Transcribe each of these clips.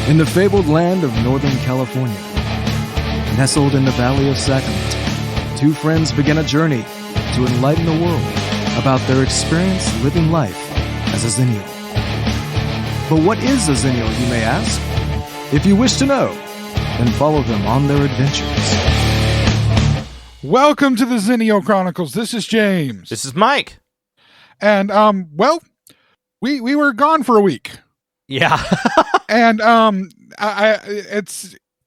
In the fabled land of Northern California, nestled in the Valley of Sacramento, two friends begin a journey to enlighten the world about their experience living life as a Xennial. But what is a Xennial, you may ask? If you wish to know, then follow them on their adventures. Welcome to the Xennial Chronicles. This is James. This is Mike. And, we were gone for a week. Yeah. And I'm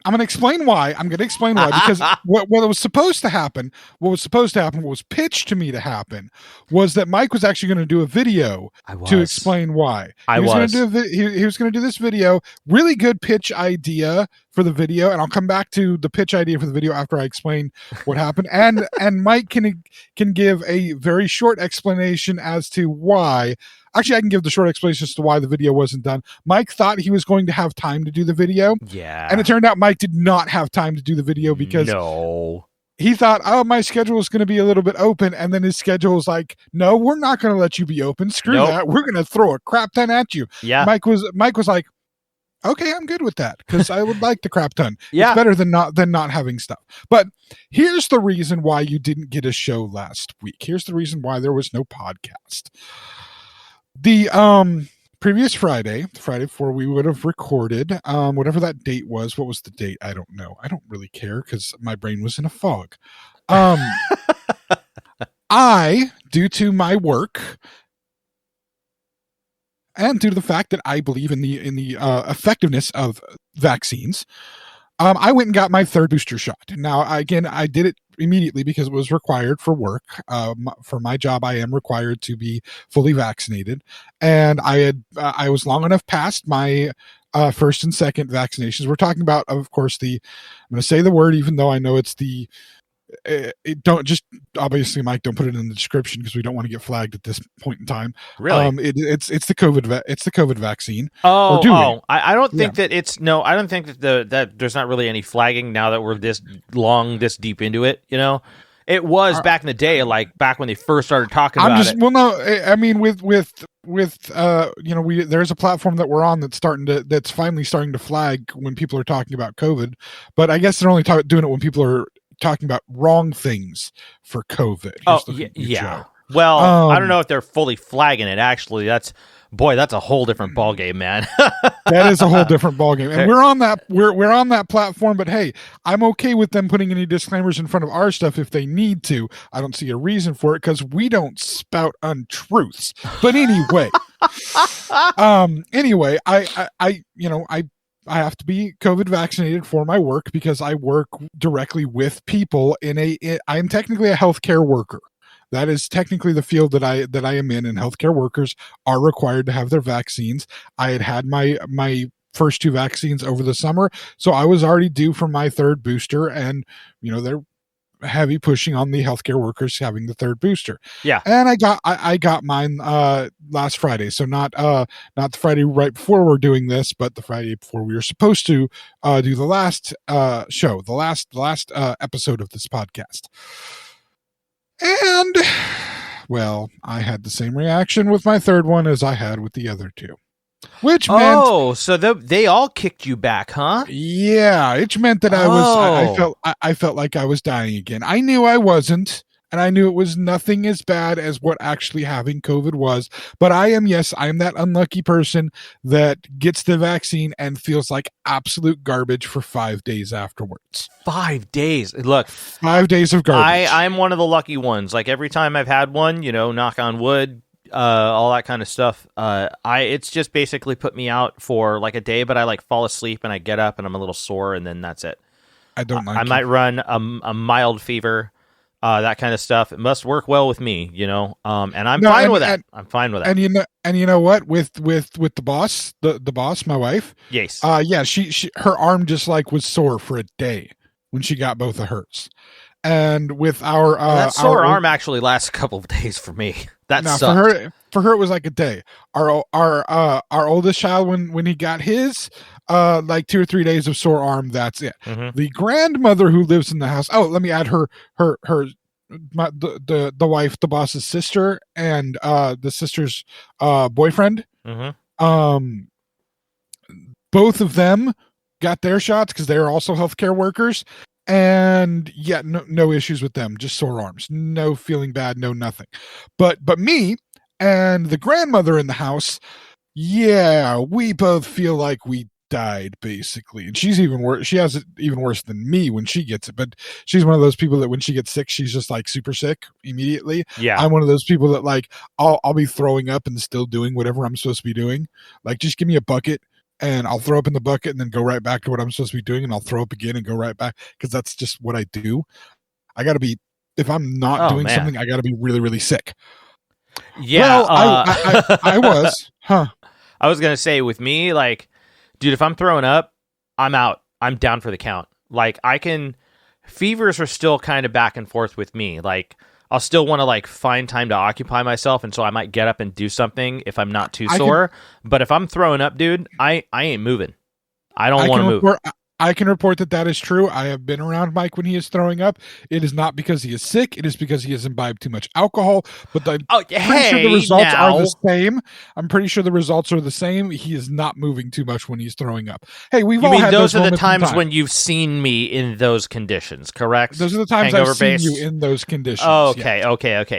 going to explain why. Because what was supposed to happen, what was pitched to me to happen, was that Mike was actually going to do a video to explain why. He was going to do this video. Really good pitch idea for the video, and I'll come back to the pitch idea for the video after I explain what happened. And Mike can give a very short explanation as to why. Actually, I can give the short explanation as to why the video wasn't done. Mike thought he was going to have time to do the video. Yeah. And it turned out Mike did not have time to do the video because he thought, my schedule is going to be a little bit open. And then his schedule was like, no, we're not going to let you be open. Screw that. We're going to throw a crap ton at you. Yeah. Mike was like, okay, I'm good with that because I would like the crap ton. Yeah. It's better than not having stuff. But here's the reason why you didn't get a show last week. Here's the reason why there was no podcast. The previous Friday before we would have recorded, whatever that date was. What was the date? I don't know. I don't really care because my brain was in a fog. I, due to my work and due to the fact that I believe in the effectiveness of vaccines, I went and got my third booster shot. Now, again, I did it immediately because it was required for work. For my job, I am required to be fully vaccinated, and I was long enough past my first and second vaccinations. We're talking about, of course, I'm going to say the word, even though I know it's the. Don't just obviously, Mike, don't put it in the description because we don't want to get flagged at this point in time. Really, it's the COVID vaccine. I don't think that it's I don't think that there's not really any flagging now that we're this deep into it. You know, it was back in the day, like back when they first started talking about it. Well, no, I mean with there's a platform that we're on that's finally starting to flag when people are talking about COVID, but I guess they're only doing it when people are talking about wrong things for COVID. Yeah. Well, I don't know if they're fully flagging it. Actually, that's a whole different ballgame, man. That is a whole different ballgame, and we're on that platform. But hey, I'm okay with them putting any disclaimers in front of our stuff if they need to. I don't see a reason for it because we don't spout untruths. But anyway, I have to be COVID vaccinated for my work because I work directly with people I'm technically a healthcare worker. That is technically the field that I am in, and healthcare workers are required to have their vaccines. I had my first two vaccines over the summer, so I was already due for my third booster, and they're heavy pushing on the healthcare workers having the third booster. Yeah. And I got mine last Friday. So not the Friday right before we're doing this, but the Friday before we were supposed to do the last show, the last episode of this podcast. And well, I had the same reaction with my third one as I had with the other two. Which meant, so they all kicked you back, huh? Yeah, it meant that I felt like I was dying again. I knew I wasn't, and I knew it was nothing as bad as what actually having COVID was. But I am that unlucky person that gets the vaccine and feels like absolute garbage for 5 days afterwards. 5 days. Look, 5 days of garbage. I'm one of the lucky ones. Like every time I've had one, knock on wood. All that kind of stuff. It's just basically put me out for like a day, but I like fall asleep and I get up and I'm a little sore and then that's it. I might run a mild fever, that kind of stuff. It must work well with me, and I'm fine with that. I'm fine with that. And you know what? With the boss, the boss, my wife. Yes. She her arm just like was sore for a day when she got both of hers. And with our that sore arm actually lasts a couple of days for me. That sucked. For her it was like a day. Our oldest child when he got his like 2 or 3 days of sore arm, that's it. Mm-hmm. The grandmother who lives in the house, let me add the wife, the boss's sister, and the sister's boyfriend. Mm-hmm. Both of them got their shots because they are also healthcare workers. And yeah, no issues with them, just sore arms, no feeling bad, no nothing. But me and the grandmother in the house, yeah, we both feel like we died basically. And she's even worse. She has it even worse than me when she gets it. But she's one of those people that when she gets sick, she's just like super sick immediately. Yeah. I'm one of those people that like I'll be throwing up and still doing whatever I'm supposed to be doing. Like just give me a bucket and I'll throw up in the bucket and then go right back to what I'm supposed to be doing, and I'll throw up again and go right back because that's just what I do. I got to be, if I'm not doing something, I got to be really, really sick. Yeah, well, I was, huh? I was gonna say with me, like, dude, if I'm throwing up, I'm out. I'm down for the count. Like, fevers are still kind of back and forth with me. Like, I'll still want to like find time to occupy myself, and so I might get up and do something if I'm not too sore. But if I'm throwing up, dude, I ain't moving. I don't want to move. I can report that is true. I have been around Mike when he is throwing up. It is not because he is sick. It is because he has imbibed too much alcohol. But I'm pretty sure the results are the same. I'm pretty sure the results are the same. He is not moving too much when he's throwing up. Hey, we've all had those are the times when you've seen me in those conditions, correct? Those are the times I've seen you in those conditions. Okay,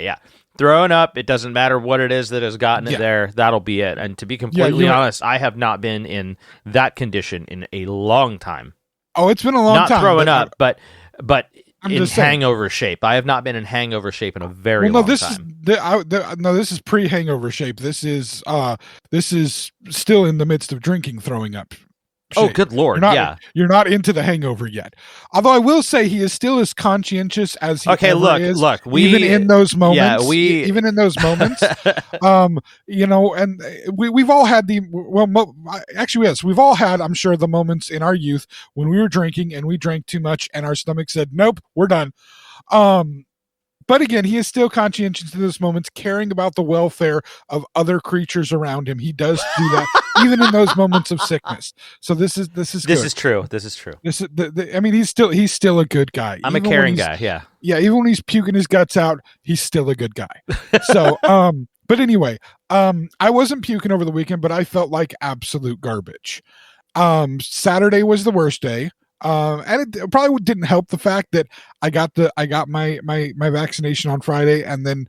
yeah. Throwing up, it doesn't matter what it is that has gotten it there. That'll be it. And to be completely honest, I have not been in that condition in a long time. Oh, it's been a long time. Not throwing up, but in hangover shape. I have not been in hangover shape in a very long time. This is pre-hangover shape. This is still in the midst of drinking, throwing up. Oh, good Lord. You're not into the hangover yet. Although I will say he is still as conscientious as he ever is. Look, even in those moments. Even in those moments. You know, and we've all had we've all had, I'm sure, the moments in our youth when we were drinking and we drank too much and our stomach said, nope, we're done. But again, he is still conscientious in those moments, caring about the welfare of other creatures around him. He does do that even in those moments of sickness. So this is good. This is true. I mean, he's still a good guy. I'm a caring guy. Yeah. Yeah. Even when he's puking his guts out, he's still a good guy. So, but anyway, I wasn't puking over the weekend, but I felt like absolute garbage. Saturday was the worst day. And it probably didn't help the fact that I got my vaccination on Friday, and then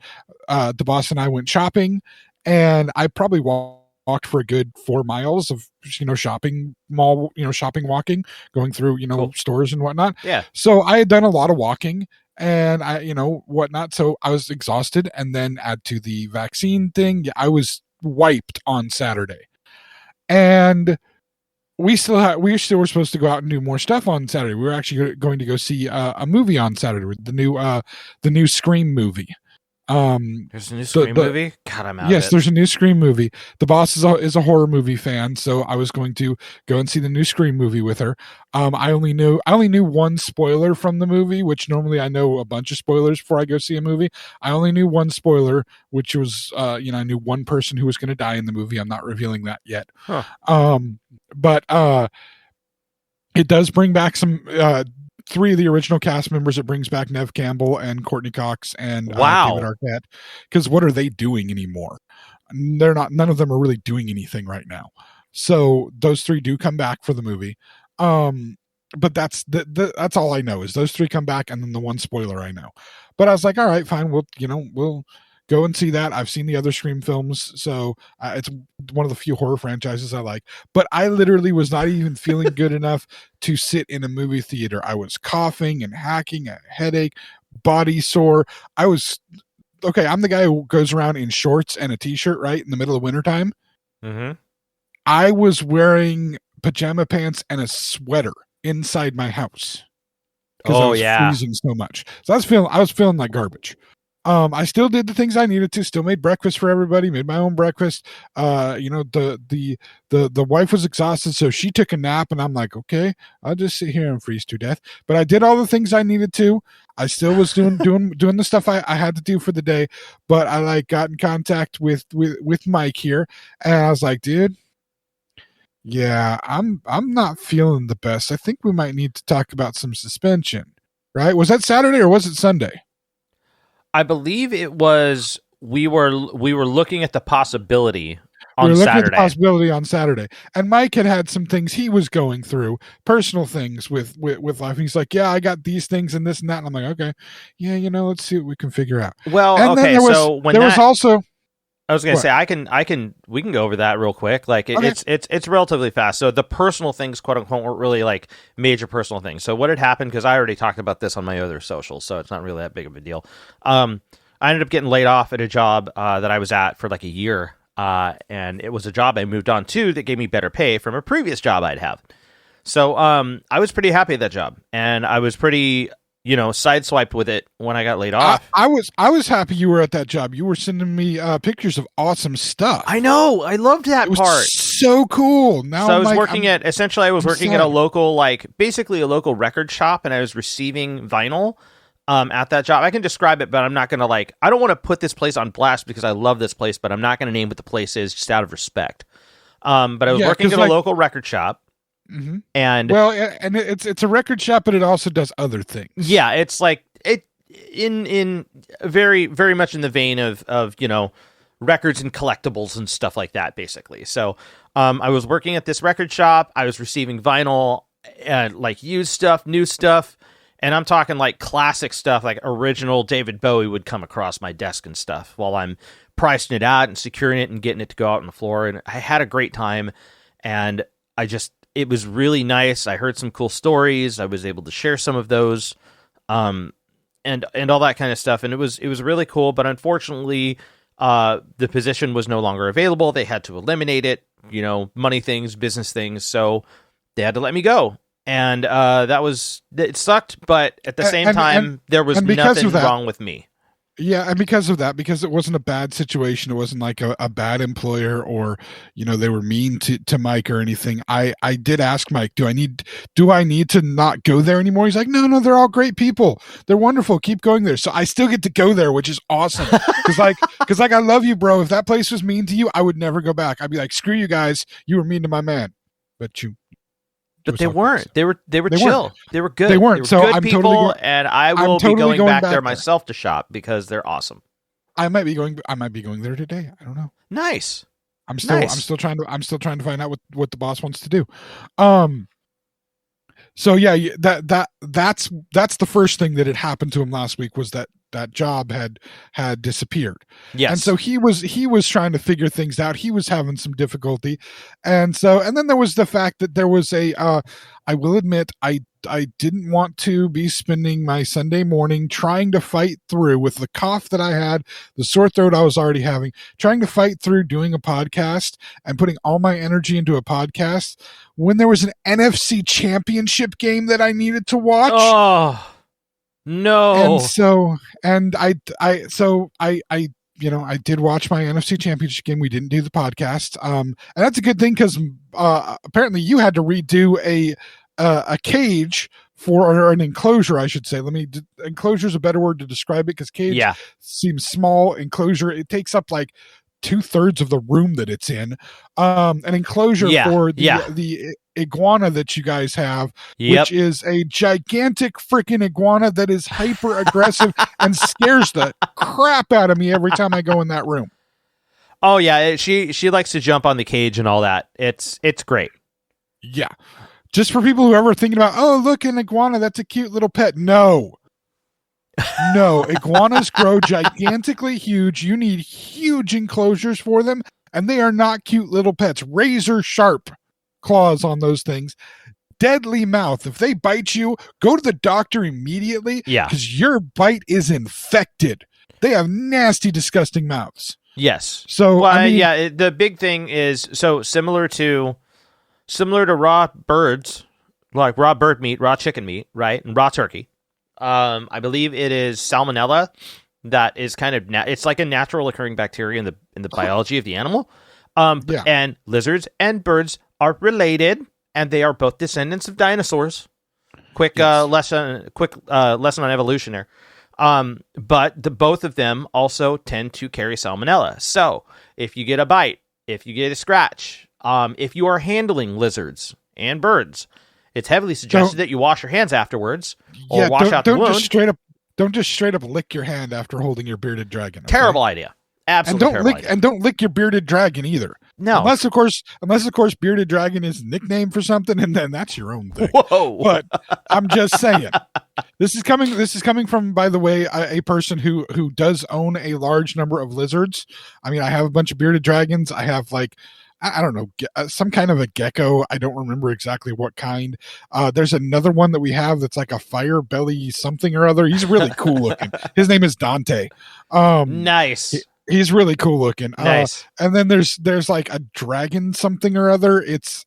the boss and I went shopping, and I probably walked for a good 4 miles of shopping walking, going through stores and whatnot. Yeah. So I had done a lot of walking and I whatnot. So I was exhausted, and then add to the vaccine thing, I was wiped on Saturday, and we were supposed to go out and do more stuff on Saturday. We were actually going to go see a movie on Saturday, the new Scream movie. There's a new Scream movie? God, I'm out. Yes, there's a new Scream movie. The boss is a horror movie fan, so I was going to go and see the new Scream movie with her. I only knew one spoiler from the movie, which normally I know a bunch of spoilers before I go see a movie. I only knew one spoiler, which was I knew one person who was going to die in the movie. I'm not revealing that yet. Huh. But it does bring back some 3 of the original cast members. It brings back Neve Campbell and Courtney Cox and David Arquette. Because what are they doing anymore? They're not. None of them are really doing anything right now. So those 3 do come back for the movie. But that's that's all I know is those 3 come back, and then the one spoiler I know. But I was like, all right, fine. We'll go and see that. I've seen the other Scream films, so it's one of the few horror franchises I like. But I literally was not even feeling good enough to sit in a movie theater. I was coughing and hacking, a headache, body sore. I'm the guy who goes around in shorts and a t-shirt, right, in the middle of wintertime. Mm-hmm. I was wearing pajama pants and a sweater inside my house because I was freezing so much. So I was feeling like garbage. I still did the things I needed to, still made breakfast for everybody, made my own breakfast. The wife was exhausted, so she took a nap, and I'm like, okay, I'll just sit here and freeze to death. But I did all the things I needed to. I still was doing the stuff I had to do for the day, but I got in contact with Mike here, and I was like, dude, yeah, I'm not feeling the best. I think we might need to talk about some suspension. Right? Was that Saturday or was it Sunday? I believe it was. We were looking at the possibility We on were looking at the Saturday. possibility on Saturday, and Mike had some things he was going through, personal things with life. And he's like, "Yeah, I got these things and this and that." And I'm like, "Okay, yeah, let's see what we can figure out." Well, And then okay, so when there was also I was going to What? say, we can go over that real quick. Like Okay. it's relatively fast. So the personal things, quote unquote, weren't really like major personal things. So what had happened, because I already talked about this on my other socials, so it's not really that big of a deal. I ended up getting laid off at a job that I was at for like a year. And it was a job I moved on to that gave me better pay from a previous job I'd have. So I was pretty happy at that job, and I was pretty, sideswiped with it when I got laid off. I was happy you were at that job. You were sending me pictures of awesome stuff. I know. I loved that It was part. so cool. Now So I was I'm working at sad. a local, basically a local record shop, and I was receiving vinyl at that job. I can describe it, but I'm not going to I don't want to put this place on blast because I love this place, but I'm not going to name what the place is just out of respect. But I was working at a local record shop. Mm-hmm. And it's a record shop, but it also does other things. Yeah, it's like it in very, very much in the vein of records and collectibles and stuff like that, basically. So I was working at this record shop. I was receiving vinyl, used stuff, new stuff, and I'm talking like classic stuff, like original David Bowie would come across my desk and stuff while I'm pricing it out and securing it and getting it to go out on the floor. And I had a great time, and it was really nice. I heard some cool stories. I was able to share some of those, and all that kind of stuff. And it was really cool. But unfortunately, the position was no longer available. They had to eliminate it. Money things, business things. So they had to let me go. And it sucked. But at the same time, there was nothing wrong with me. Yeah, and because of that, because it wasn't a bad situation, it wasn't like a bad employer or they were mean to Mike or anything. I did ask Mike, do I need to not go there anymore? He's like, no, they're all great people. They're wonderful. Keep going there. So I still get to go there, which is awesome. Because I love you, bro. If that place was mean to you, I would never go back. I'd be like, screw you guys. You were mean to my man, but they weren't. They were chill. They were good. They weren't. So good I'm people, totally and I will be going back there myself to shop because they're awesome. I might be going there today. I don't know. Nice. I'm still trying to find out what the boss wants to do. So yeah, that's the first thing that had happened to him last week was that job had disappeared. Yes. And so he was trying to figure things out. He was having some difficulty. And then there was the fact that there was I will admit, I didn't want to be spending my Sunday morning trying to fight through with the cough that I had, the sore throat I was already having, trying to fight through doing a podcast and putting all my energy into a podcast when there was an NFC championship game that I needed to watch. Oh, no. And I did watch my NFC championship game. We didn't do the podcast. And that's a good thing because apparently you had to redo a cage or an enclosure, I should say. Enclosure is a better word to describe it because cage seems small. Enclosure, it takes up like 2/3 of the room that it's in. An enclosure for the iguana that you guys have, which is a gigantic freaking iguana that is hyper aggressive and scares the crap out of me every time I go in that room. Oh yeah, she likes to jump on the cage and all that. It's great. Yeah. Just for people who are ever thinking about, oh, look, an iguana, that's a cute little pet. No, iguanas grow gigantically huge. You need huge enclosures for them, and they are not cute little pets. Razor sharp claws on those things. Deadly mouth. If they bite you, go to the doctor immediately because your bite is infected. They have nasty, disgusting mouths. Yes. So, the big thing is, similar to raw birds, like raw bird meat, raw chicken meat, right, and raw turkey. I believe it is salmonella that is kind of it's like a natural occurring bacteria in the biology of the animal. And lizards and birds are related, and they are both descendants of dinosaurs. Quick lesson on evolution there. But both of them also tend to carry salmonella. So if you get a bite, if you get a scratch, if you are handling lizards and birds, it's heavily suggested that you wash your hands afterwards or wash out the wound. Don't just straight up lick your hand after holding your bearded dragon. Okay? Terrible idea. Absolutely terrible idea. And don't lick your bearded dragon either. No. Unless of course Bearded Dragon is a nickname for something, and then that's your own thing. Whoa. But I'm just saying. This is coming from, by the way, a person who does own a large number of lizards. I mean, I have a bunch of bearded dragons. I have like, I don't know, some kind of a gecko. I don't remember exactly what kind. There's another one that we have that's like a fire belly something or other. He's really cool looking. His name is Dante. Nice. He's really cool looking. Nice. And then there's like a dragon something or other. It's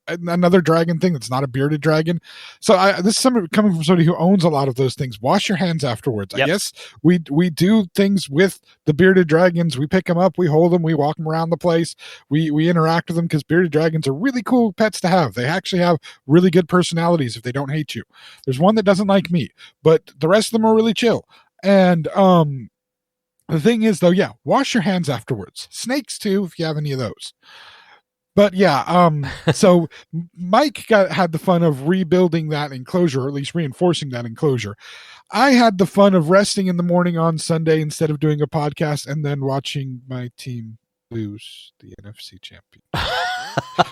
another dragon thing that's not a bearded dragon. So this is somebody coming from somebody who owns a lot of those things. Wash your hands afterwards. Yep. I guess we do things with the bearded dragons. We pick them up, we hold them, we walk them around the place. We interact with them because bearded dragons are really cool pets to have. They actually have really good personalities if they don't hate you. There's one that doesn't like me, but the rest of them are really chill. And the thing is, though, yeah, wash your hands afterwards. Snakes, too, if you have any of those. But yeah, so Mike had the fun of rebuilding that enclosure, or at least reinforcing that enclosure. I had the fun of resting in the morning on Sunday instead of doing a podcast and then watching my team lose the NFC champion.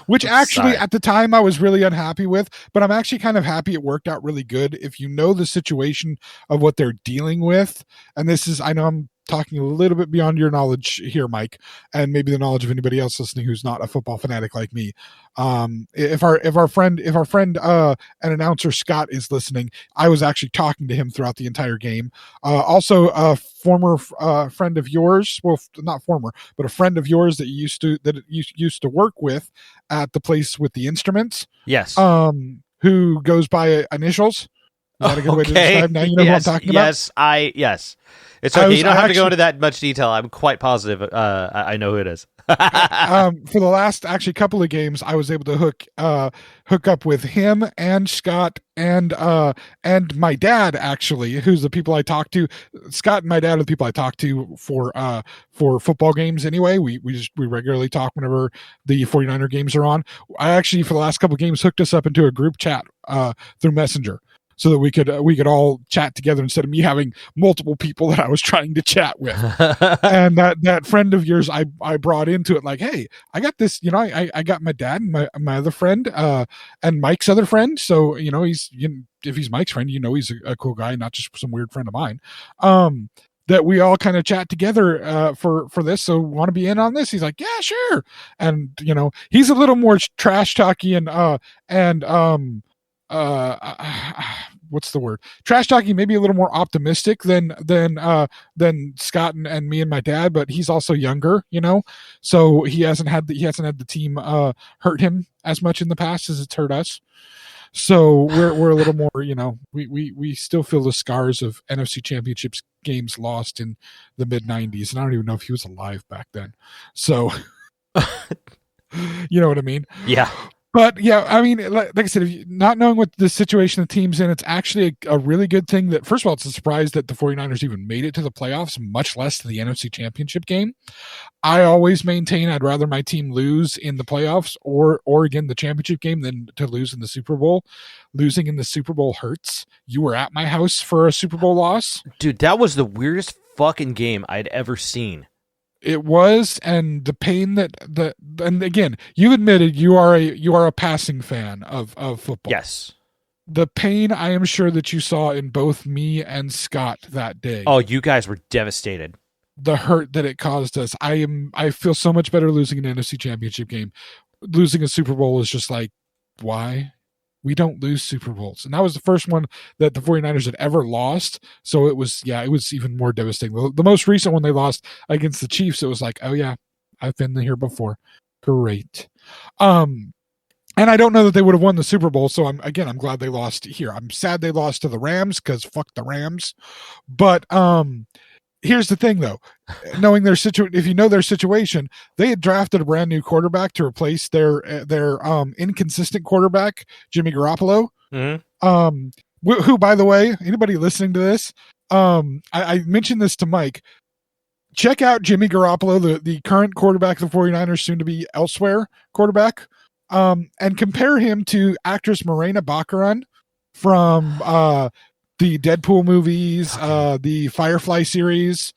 Which actually at the time I was really unhappy with, but I'm actually kind of happy it worked out really good. If you know the situation of what they're dealing with, and this is, I know I'm talking a little bit beyond your knowledge here, Mike, and maybe the knowledge of anybody else listening who's not a football fanatic like me. If our friend and announcer Scott is listening, I was actually talking to him throughout the entire game. Also, a former friend of yours, well, not former, but a friend of yours that you used to work with at the place with the instruments. Yes. Who goes by initials. Is that a good way to describe? Now you know what I'm talking about? Yes. It's okay. You don't have to go into that much detail. I'm quite positive. I know who it is. For the last actually couple of games, I was able to hook up with him and Scott and my dad, actually, who's the people I talk to. Scott and my dad are the people I talk to for football games anyway. We regularly talk whenever the 49er games are on. I actually, for the last couple of games, hooked us up into a group chat through Messenger, so that we could all chat together instead of me having multiple people that I was trying to chat with. And that friend of yours, I brought into it like, hey, I got this, I got my dad and my other friend, and Mike's other friend. So, if he's Mike's friend, he's a cool guy, not just some weird friend of mine. That we all kind of chat together for this. So want to be in on this? He's like, yeah, sure. And, he's a little more trash talky and what's the word? Trash talking, maybe a little more optimistic than Scott and me and my dad, but he's also younger, so he hasn't had the team hurt him as much in the past as it's hurt us. So we're a little more, we still feel the scars of NFC Championships games lost in the mid 90s, and I don't even know if he was alive back then. So you know what I mean? Yeah. But yeah, I mean, like I said, if you, not knowing what the situation the team's in, it's actually a really good thing that, first of all, it's a surprise that the 49ers even made it to the playoffs, much less to the NFC Championship game. I always maintain I'd rather my team lose in the playoffs or again, the championship game than to lose in the Super Bowl. Losing in the Super Bowl hurts. You were at my house for a Super Bowl loss. Dude, that was the weirdest fucking game I'd ever seen. It was, and the pain and again, you admitted you are a passing fan of football. Yes. The pain I am sure that you saw in both me and Scott that day. Oh, you guys were devastated. The hurt that it caused us. I feel so much better losing an NFC Championship game. Losing a Super Bowl is just like, why? We don't lose Super Bowls. And that was the first one that the 49ers had ever lost. So it was even more devastating. The most recent one they lost against the Chiefs, it was like, oh yeah, I've been here before. Great. And I don't know that they would have won the Super Bowl. So I'm glad they lost here. I'm sad they lost to the Rams because fuck the Rams. But here's the thing, though. Knowing their if you know their situation, they had drafted a brand new quarterback to replace their inconsistent quarterback, Jimmy Garoppolo. Mm-hmm. Who, by the way, anybody listening to this, I mentioned this to Mike. Check out Jimmy Garoppolo, the current quarterback of the 49ers, soon to be elsewhere quarterback, and compare him to actress Morena Baccarin from the Deadpool movies, the Firefly series,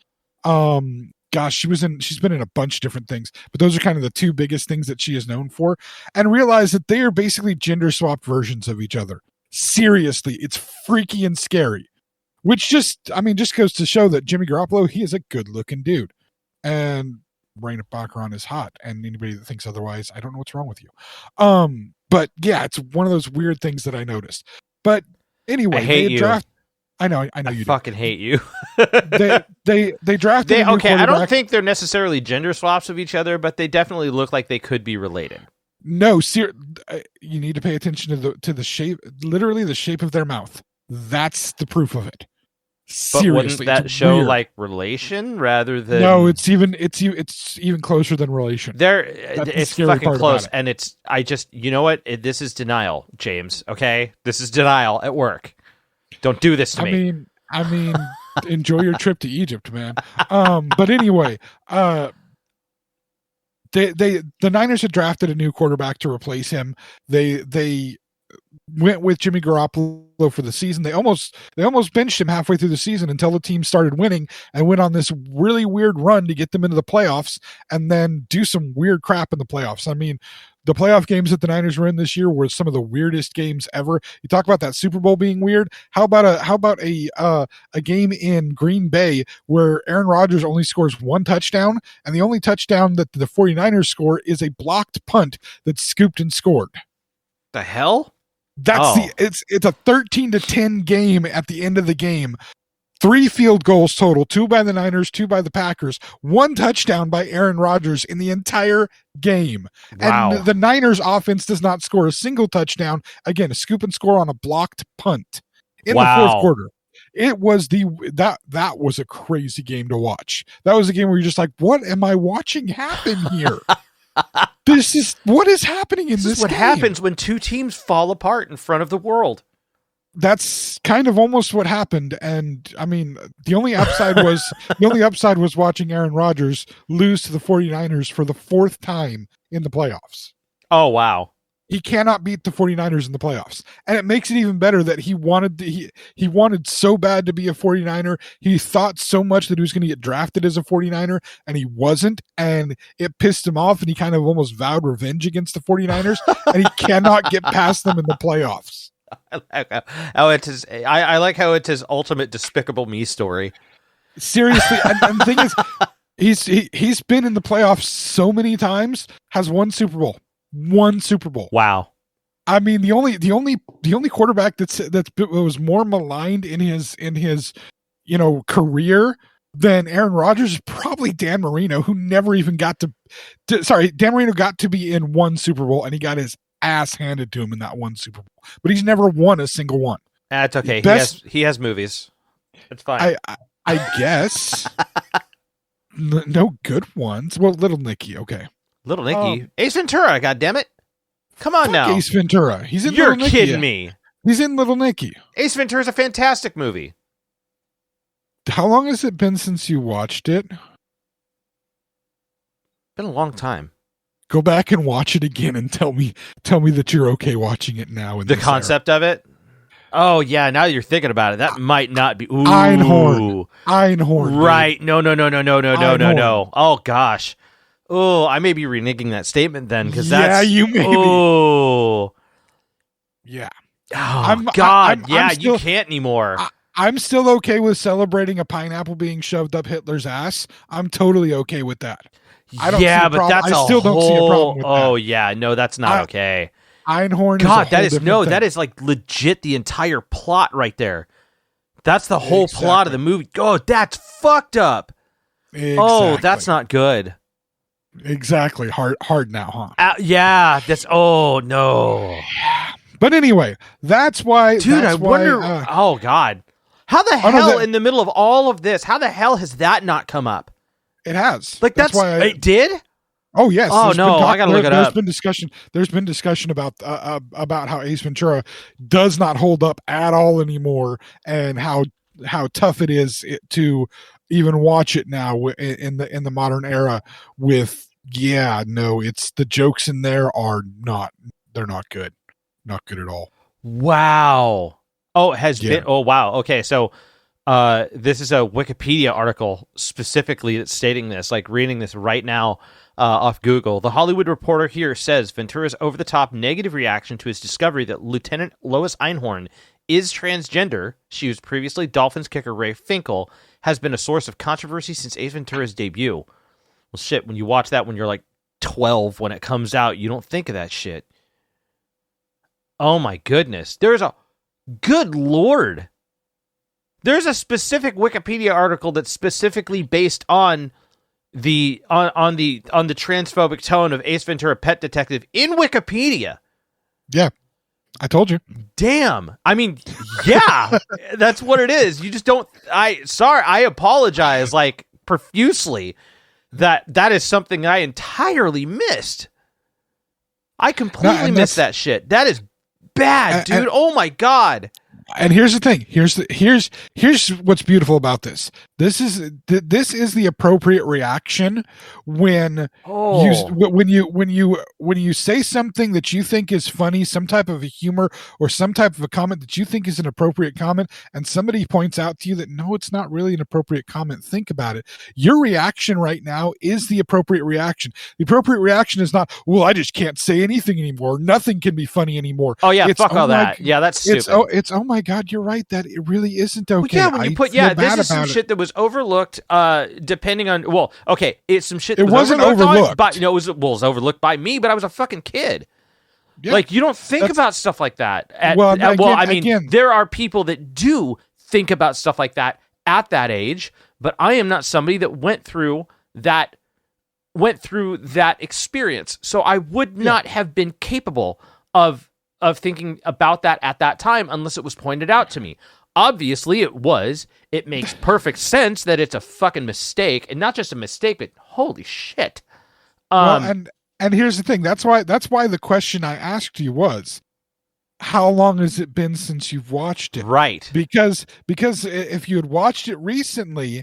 gosh, she's been in a bunch of different things, but those are kind of the two biggest things that she is known for. And realize that they are basically gender swapped versions of each other. Seriously, it's freaky and scary. Which just goes to show that Jimmy Garoppolo, he is a good looking dude. And Raina Baccarin is hot. And anybody that thinks otherwise, I don't know what's wrong with you. But yeah, it's one of those weird things that I noticed. But anyway, I hate you. I know you fucking hate you. they drafted okay, I don't think they're necessarily gender swaps of each other, but they definitely look like they could be related. No, you need to pay attention to the shape, literally the shape of their mouth. That's the proof of it. Seriously, but wouldn't that show weird. like relation rather than? No, it's even closer than relation. It's fucking close, and you know what? This is denial, James. Okay, this is denial at work. Don't do this to me. I mean, enjoy your trip to Egypt, man. But anyway, the Niners had drafted a new quarterback to replace him. They went with Jimmy Garoppolo for the season. They almost benched him halfway through the season until the team started winning and went on this really weird run to get them into the playoffs and then do some weird crap in the playoffs. I mean, the playoff games that the Niners were in this year were some of the weirdest games ever. You talk about that Super Bowl being weird. How about a game in Green Bay where Aaron Rodgers only scores one touchdown, and the only touchdown that the 49ers score is a blocked punt that's scooped and scored. The hell? It's a 13-10 game at the end of the game. 3 field goals total, 2 by the Niners, 2 by the Packers, 1 touchdown by Aaron Rodgers in the entire game. Wow. And the Niners offense does not score a single touchdown. Again, a scoop and score on a blocked punt in the fourth quarter. It was that was a crazy game to watch. That was a game where you're just like, what am I watching happen here? What is happening in this game? This is what happens when two teams fall apart in front of the world. That's kind of almost what happened. And I mean, the only upside was watching Aaron Rodgers lose to the 49ers for the 4th time in the playoffs. Oh, wow. He cannot beat the 49ers in the playoffs. And it makes it even better that he wanted so bad to be a 49er. He thought so much that he was going to get drafted as a 49er, and he wasn't. And it pissed him off, and he kind of almost vowed revenge against the 49ers, and he cannot get past them in the playoffs. I like how it's his ultimate Despicable Me story. Seriously. And the thing is, he's been in the playoffs so many times, has won Super Bowl. Wow. I mean, the only quarterback that was more maligned in his career than Aaron Rodgers is probably Dan Marino, who never even got Dan Marino got to be in 1 Super Bowl, and he got his ass handed to him in that 1 Super Bowl, but he's never won a single one. That's okay. He has movies. It's fine. I guess. No good ones. Well, Little Nicky, okay. Little Nicky, Ace Ventura, goddammit. Come on now. Ace Ventura. He's in You're Little Nicky. kidding me. He's in Little Nicky. Ace Ventura is a fantastic movie. How long has it been since you watched it? Been a long time. Go back and watch it again and tell me that you're okay watching it now. The concept of it? Oh, yeah, now that you're thinking about it, that might not be... Ooh. Einhorn. Right. No. Oh, gosh. Oh, I may be reneging that statement then, because that's... Yeah, you may be. Oh. Yeah. Oh, God. You can't anymore. I'm still okay with celebrating a pineapple being shoved up Hitler's ass. I'm totally okay with that. I don't see a problem. That's I still don't see a problem with that. Oh, yeah. No, that's not okay. Einhorn that is like legit the entire plot right there. That's the whole plot of the movie. Oh, that's fucked up. Exactly. Oh, that's not good. Exactly. Hard now, huh? Yeah. Oh, no. But anyway, that's why... Dude, I wonder... oh, God. How the hell, in the middle of all of this, how the hell has that not come up? It has. Like, that's why it did? Oh, yes. Oh, no, I gotta look it up. There's been discussion about how Ace Ventura does not hold up at all anymore, and how tough it is to even watch it now in the modern era with... Yeah, no, it's the jokes in there they're not good. Not good at all. Wow. Oh, it has been. Oh, wow. Okay, so This is a Wikipedia article specifically that's stating this, like reading this right now off Google. The Hollywood Reporter here says Ventura's over-the-top negative reaction to his discovery that Lieutenant Lois Einhorn is transgender, she was previously Dolphins kicker Ray Finkel, has been a source of controversy since Ace Ventura's debut. Well, shit, when you watch that when you're like 12 when it comes out, you don't think of that shit. Oh my goodness. Good Lord. There's a specific Wikipedia article that's specifically based on the transphobic tone of Ace Ventura: Pet Detective in Wikipedia. Yeah, I told you. Damn. I mean, yeah, that's what it is. You just don't. I apologize like profusely. That is something I entirely missed. I completely missed that shit. That is bad, dude. Oh my God. And here's the thing. Here's what's beautiful about this. This is the appropriate reaction when you say something that you think is funny, some type of a humor or some type of a comment that you think is an appropriate comment, and somebody points out to you that no, it's not really an appropriate comment. Think about it. Your reaction right now is the appropriate reaction. The appropriate reaction is not, well, I just can't say anything anymore. Nothing can be funny anymore. Oh yeah, fuck all that. Yeah, that's stupid. It's oh my God, you're right. That it really isn't okay. Well, yeah, when you put this is some shit that was overlooked. Depending on it's some shit. That it wasn't overlooked. It was overlooked by me, but I was a fucking kid. Yeah, like you don't think about stuff like that. There are people that do think about stuff like that at that age, but I am not somebody that went through that experience, so I would not have been capable of thinking about that at that time unless it was pointed out to me. Obviously, it was. It makes perfect sense that it's a fucking mistake, and not just a mistake, but holy shit. And here's the thing. That's why the question I asked you was, how long has it been since you've watched it? Right. Because if you had watched it recently,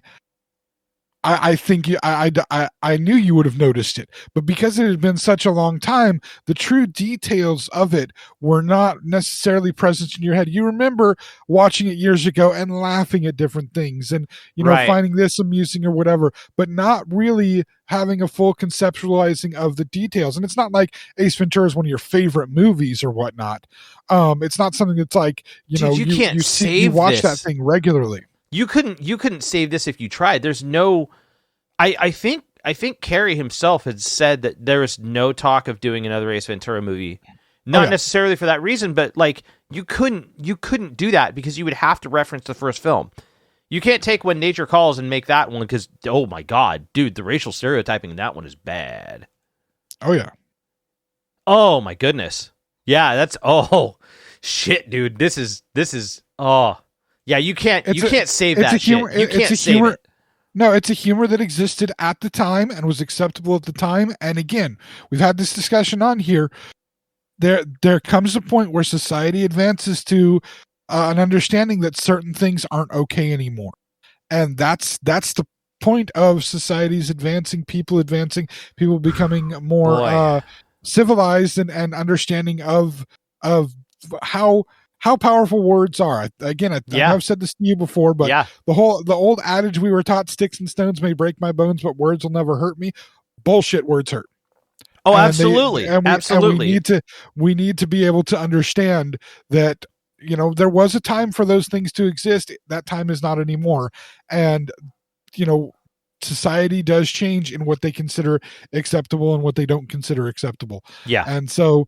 I think I knew you would have noticed it, but because it had been such a long time, the true details of it were not necessarily present in your head. You remember watching it years ago and laughing at different things and, finding this amusing or whatever, but not really having a full conceptualizing of the details. And it's not like Ace Ventura is one of your favorite movies or whatnot. It's not something that's like, you watch that thing regularly. You couldn't save this if you tried. There's no. I think Carrey himself had said that there was no talk of doing another Ace Ventura movie. Not necessarily for that reason, but like you couldn't do that because you would have to reference the first film. You can't take When Nature Calls and make that one because oh my God, dude, the racial stereotyping in that one is bad. Oh yeah. Oh my goodness. Yeah, that's shit, dude. This is yeah, you can't save that shit. You can't save it. No, it's a humor that existed at the time and was acceptable at the time. And again, we've had this discussion on here. There comes a point where society advances to an understanding that certain things aren't okay anymore. And that's the point of society's advancing, people becoming more civilized and understanding of how powerful words are. Again, I've said this to you before, but the old adage we were taught, sticks and stones may break my bones, but words will never hurt me. Bullshit, words hurt. Oh, and absolutely. Absolutely. And we need to be able to understand that, there was a time for those things to exist. That time is not anymore. And, society does change in what they consider acceptable and what they don't consider acceptable. Yeah. And so,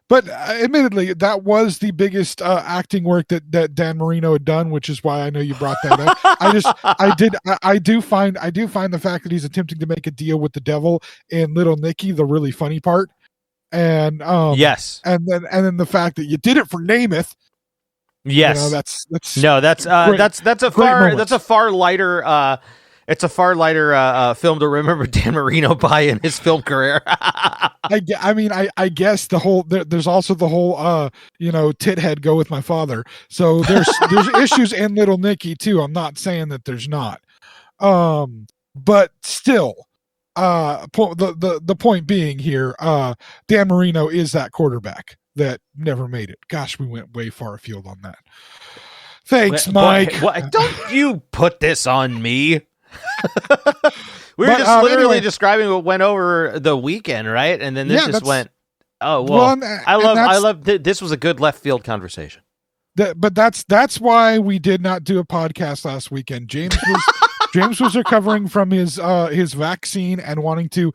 but admittedly, that was the biggest acting work that Dan Marino had done, which is why I know you brought that up. I do find the fact that he's attempting to make a deal with the devil in Little Nicky the really funny part, and yes, and then the fact that you did it for Namath. Yes, that's a far lighter. It's a far lighter film to remember Dan Marino by in his film career. I guess there's also the whole tit head go with my father. So there's issues in Little Nicky too. I'm not saying that there's not. But still, the point being here, Dan Marino is that quarterback that never made it. Gosh, we went way far afield on that. Thanks, Mike. Don't you put this on me. We were just literally describing what went over the weekend, right? And then this just went. Oh well, I love. This was a good left field conversation. But that's why we did not do a podcast last weekend. James was recovering from his vaccine and wanting to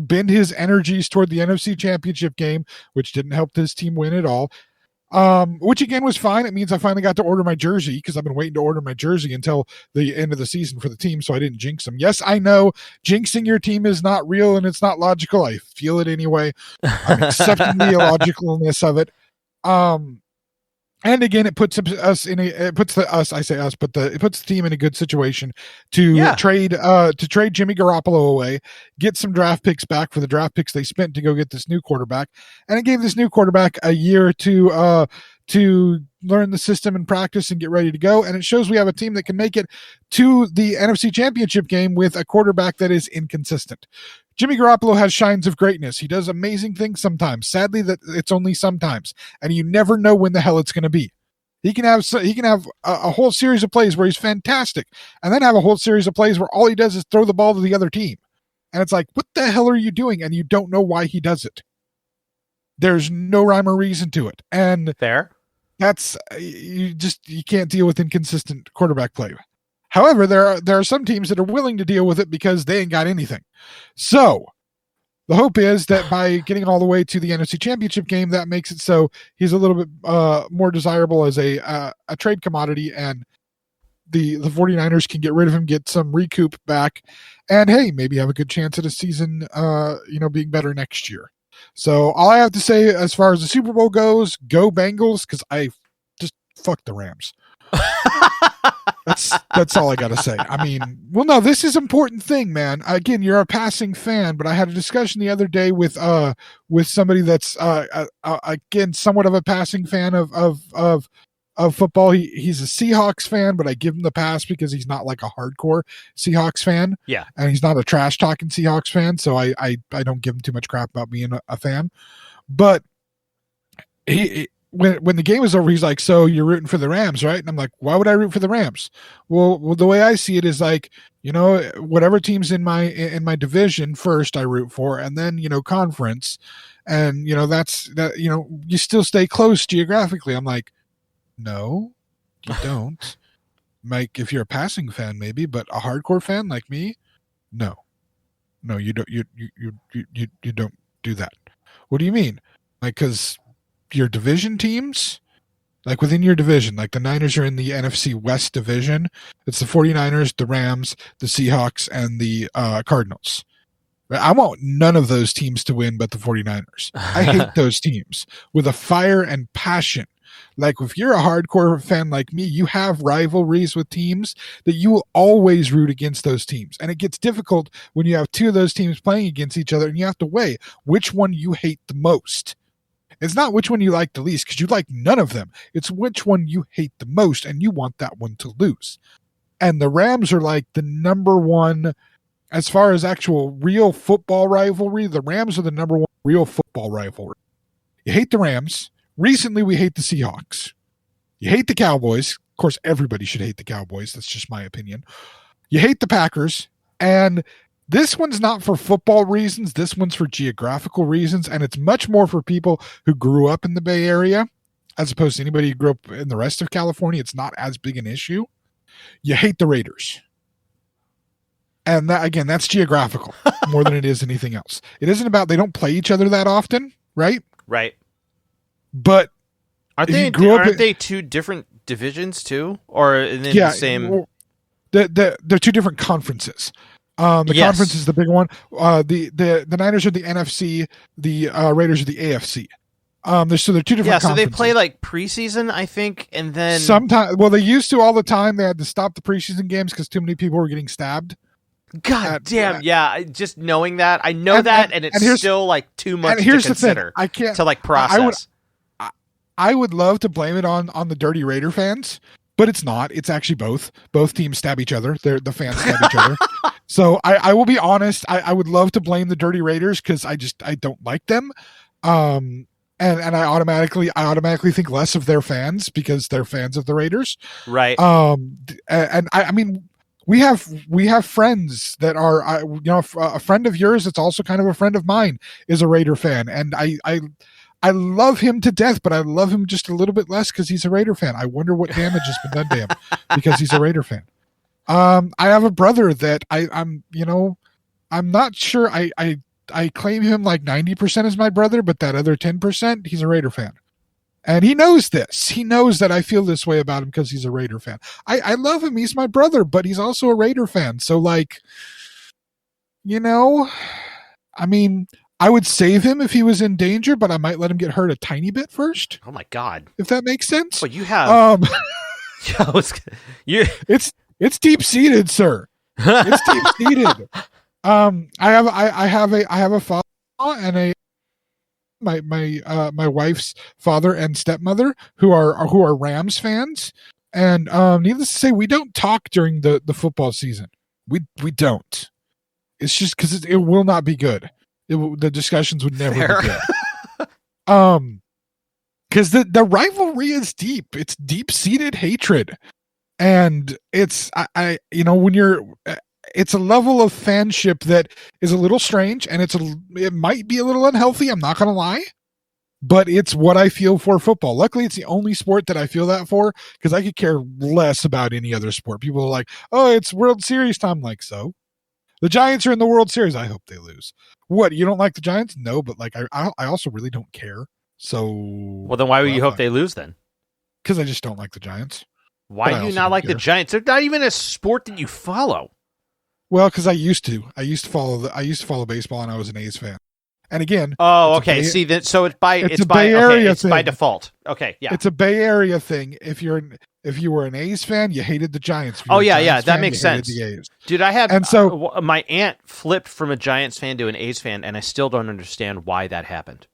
bend his energies toward the NFC Championship game, which didn't help his team win at all. Which again was fine. It means I finally got to order my jersey because I've been waiting to order my jersey until the end of the season for the team, so I didn't jinx them. Yes, I know jinxing your team is not real and it's not logical. I feel it anyway. I'm accepting the illogicalness of it. And again, it puts us in it puts the team in a good situation to trade Jimmy Garoppolo away, get some draft picks back for the draft picks they spent to go get this new quarterback, and it gave this new quarterback a year to learn the system and practice and get ready to go. And it shows we have a team that can make it to the NFC Championship game with a quarterback that is inconsistent. Jimmy Garoppolo has shines of greatness. He does amazing things sometimes. Sadly, that it's only sometimes, and you never know when the hell it's going to be. He can have a whole series of plays where he's fantastic, and then have a whole series of plays where all he does is throw the ball to the other team, and it's like, what the hell are you doing? And you don't know why he does it. There's no rhyme or reason to it, and fair. That's you can't deal with inconsistent quarterback play. However, there are some teams that are willing to deal with it because they ain't got anything. So the hope is that by getting all the way to the NFC Championship game, that makes it so he's a little bit more desirable as a trade commodity, and the 49ers can get rid of him, get some recoup back, and hey, maybe have a good chance at a season being better next year. So all I have to say as far as the Super Bowl goes, go Bengals, because I just fuck the Rams. That's all I got to say. I mean, well, no, this is an important thing, man. Again, you're a passing fan, but I had a discussion the other day with somebody that's again somewhat of a passing fan of football. He's a Seahawks fan, but I give him the pass because he's not like a hardcore Seahawks fan. Yeah, and he's not a trash talking Seahawks fan, so I don't give him too much crap about being a fan. But when the game was over, he's like, so you're rooting for the Rams, right? And I'm like, why would I root for the Rams? Well, the way I see it is like, whatever teams in my division first I root for, and then, conference. And, that's that, you still stay close geographically. I'm like, no, you don't. Mike, if you're a passing fan, maybe, but a hardcore fan like me, no, you don't, you don't do that. What do you mean? Like, because your division teams, like within your division, like the Niners are in the NFC West division. It's the 49ers, the Rams, the Seahawks, and the Cardinals. I want none of those teams to win but the 49ers. I hate those teams with a fire and passion. Like if you're a hardcore fan like me, you have rivalries with teams that you will always root against those teams. And it gets difficult when you have two of those teams playing against each other and you have to weigh which one you hate the most. It's not which one you like the least because you like none of them. It's which one you hate the most and you want that one to lose. And the Rams are like the number one, as far as actual real football rivalry, the Rams are the number one real football rivalry. You hate the Rams. Recently, we hate the Seahawks. You hate the Cowboys. Of course, everybody should hate the Cowboys. That's just my opinion. You hate the Packers. And this one's not for football reasons. This one's for geographical reasons. And it's much more for people who grew up in the Bay Area as opposed to anybody who grew up in the rest of California. It's not as big an issue. You hate the Raiders. And that, again, that's geographical more than it is anything else. It isn't about, they don't play each other that often, right? Right. But aren't they two different divisions too? Or in the same? They're two different conferences. Conference is the big one. The Niners are the NFC. The Raiders are the AFC. They're two different. Yeah, so they play like preseason, I think, and then sometimes. Well, they used to all the time. They had to stop the preseason games because too many people were getting stabbed. God damn, yeah. Just knowing that, I know and it's still like too much to consider. I can't to like process. I would love to blame it on the dirty Raider fans, but it's not. It's actually both. Both teams stab each other. The fans stab each other. So I will be honest. I would love to blame the dirty Raiders because I don't like them. and I automatically think less of their fans because they're fans of the Raiders. Right. And I mean, we have friends that are, a friend of yours that's also kind of a friend of mine is a Raider fan, and I love him to death, but I love him just a little bit less because he's a Raider fan. I wonder what damage has been done to him because he's a Raider fan. I have a brother that I'm not sure. I claim him like 90% as my brother, but that other 10%, he's a Raider fan. And he knows this. He knows that I feel this way about him because he's a Raider fan. I love him. He's my brother, but he's also a Raider fan. So, like, I mean, I would save him if he was in danger, but I might let him get hurt a tiny bit first. Oh my God. If that makes sense. Well, you have... It's deep seated, sir. It's deep seated. I have a father and my wife's father and stepmother who are Rams fans, and needless to say, we don't talk during the football season. We don't. It's just because it will not be good. The discussions would never be good. Because the rivalry is deep. It's deep seated hatred, and it's when you're. It's a level of fanship that is a little strange, and it might be a little unhealthy. I'm not going to lie, but it's what I feel for football. Luckily, it's the only sport that I feel that for, because I could care less about any other sport. People are like, "Oh, it's World Series time." Like, so the Giants are in the World Series. I hope they lose. What, you don't like the Giants? No, but like I also really don't care. So, well, then why would you hope they lose then? Because I just don't like the Giants. Why do you not like the Giants? They're not even a sport that you follow. Well, because I used to follow baseball, and I was an A's fan. And again, okay. See that? So it's by default. Okay, yeah. It's a Bay Area thing. If you were an A's fan, you hated the Giants. That makes sense. Dude, I had my aunt flipped from a Giants fan to an A's fan, and I still don't understand why that happened.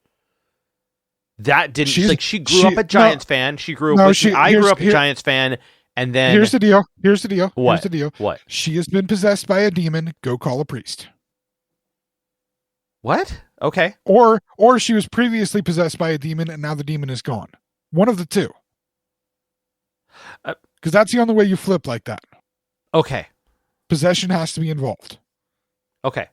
That didn't she grew up a Giants fan. She grew up. I grew up a Giants fan. And then here's the deal. What? Here's the deal. What? She has been possessed by a demon. Go call a priest. What? Okay. Or she was previously possessed by a demon, and now the demon is gone. One of the two. Because that's the only way you flip like that. Okay. Possession has to be involved. Okay.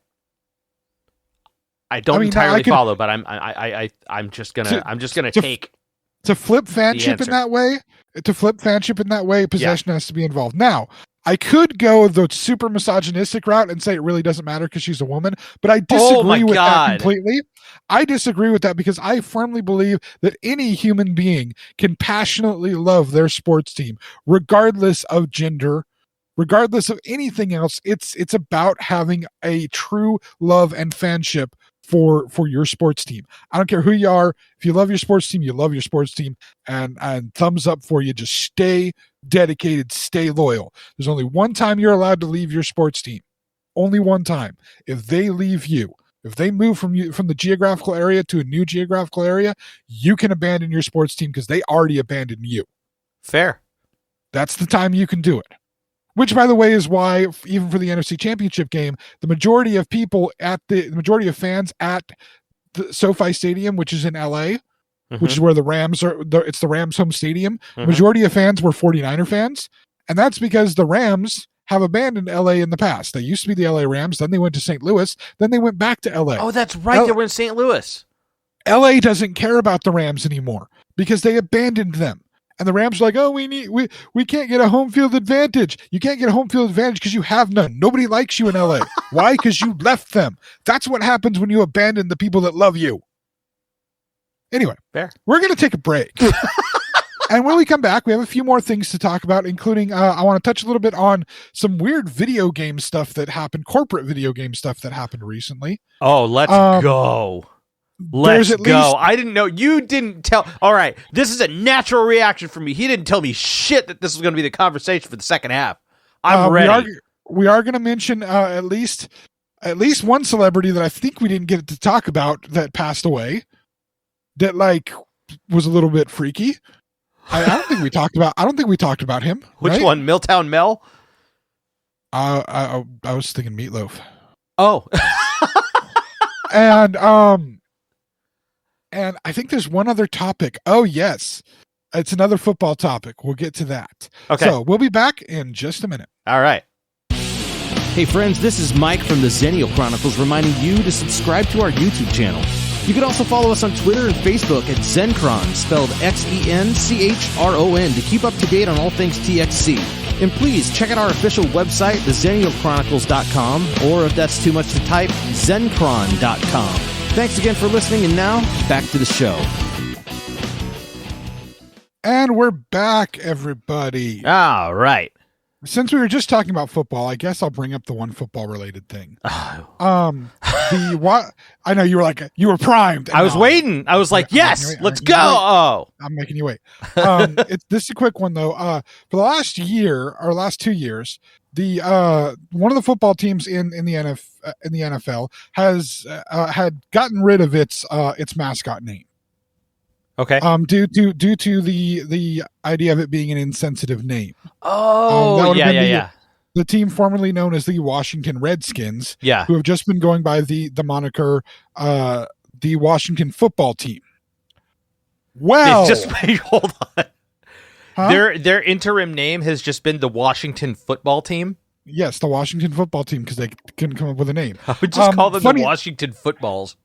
I don't entirely follow, but I'm just gonna take to flip fanship in that way. To flip fanship in that way, possession has to be involved. Now, I could go the super misogynistic route and say it really doesn't matter because she's a woman, but I disagree with that completely. I disagree with that because I firmly believe that any human being can passionately love their sports team, regardless of gender, regardless of anything else. It's about having a true love and fanship for your sports team. I don't care who you are. If you love your sports team, you love your sports team, and thumbs up for you. Just stay dedicated, stay loyal. There's only one time you're allowed to leave your sports team. Only one time. If they leave you, if they move from the geographical area to a new geographical area, you can abandon your sports team because they already abandoned you. Fair. That's the time you can do it. Which, by the way, is why, even for the NFC Championship game, the majority of fans at the SoFi Stadium, which is in LA, which is where the Rams are, it's the Rams home stadium. The majority of fans were 49er fans. And that's because the Rams have abandoned LA in the past. They used to be the LA Rams, then they went to St. Louis, then they went back to LA. Oh, that's right. They were in St. Louis. LA doesn't care about the Rams anymore because they abandoned them. And the Rams are like, oh, we can't get a home field advantage. You can't get a home field advantage because you have none. Nobody likes you in LA. Why? Because you left them. That's what happens when you abandon the people that love you. Anyway, fair. We're going to take a break. And when we come back, we have a few more things to talk about, including I want to touch a little bit on some weird video game stuff that happened, corporate video game stuff that happened recently. Oh, let's go. Let's go. I didn't know. You didn't tell. All right. This is a natural reaction from me. He didn't tell me shit that this was going to be the conversation for the second half. I'm ready. We are going to mention at least one celebrity that I think we didn't get to talk about that passed away that was a little bit freaky. I don't think we talked about him. Which one? Milltown Mel? I was thinking Meatloaf. Oh. And And I think there's one other topic. Oh, yes. It's another football topic. We'll get to that. Okay. So we'll be back in just a minute. All right. Hey friends, this is Mike from the Xennial Chronicles reminding you to subscribe to our YouTube channel. You can also follow us on Twitter and Facebook at Xenchron, spelled Xenchron, to keep up to date on all things TXC. And please check out our official website, thexennialchronicles.com, or if that's too much to type, Xenchron.com. Thanks again for listening, and now, back to the show. And we're back, everybody. All right. Since we were just talking about football, I guess I'll bring up the one football-related thing. I know you were like, you were primed. I was waiting. I was like, yes, let's go. Oh, I'm making you wait. This is a quick one, though. For the last 2 years, the one of the football teams in the NFL has had gotten rid of its mascot name. okay. Due to the idea of it being an insensitive name. Oh, yeah. The team formerly known as the Washington Redskins, Yeah. who have just been going by the moniker the Washington Football Team. Well, Hold on. huh? Their interim name has just been the Washington Football Team. Yes, the Washington Football Team, because they couldn't come up with a name. I would just call them funny- the Washington Footballs.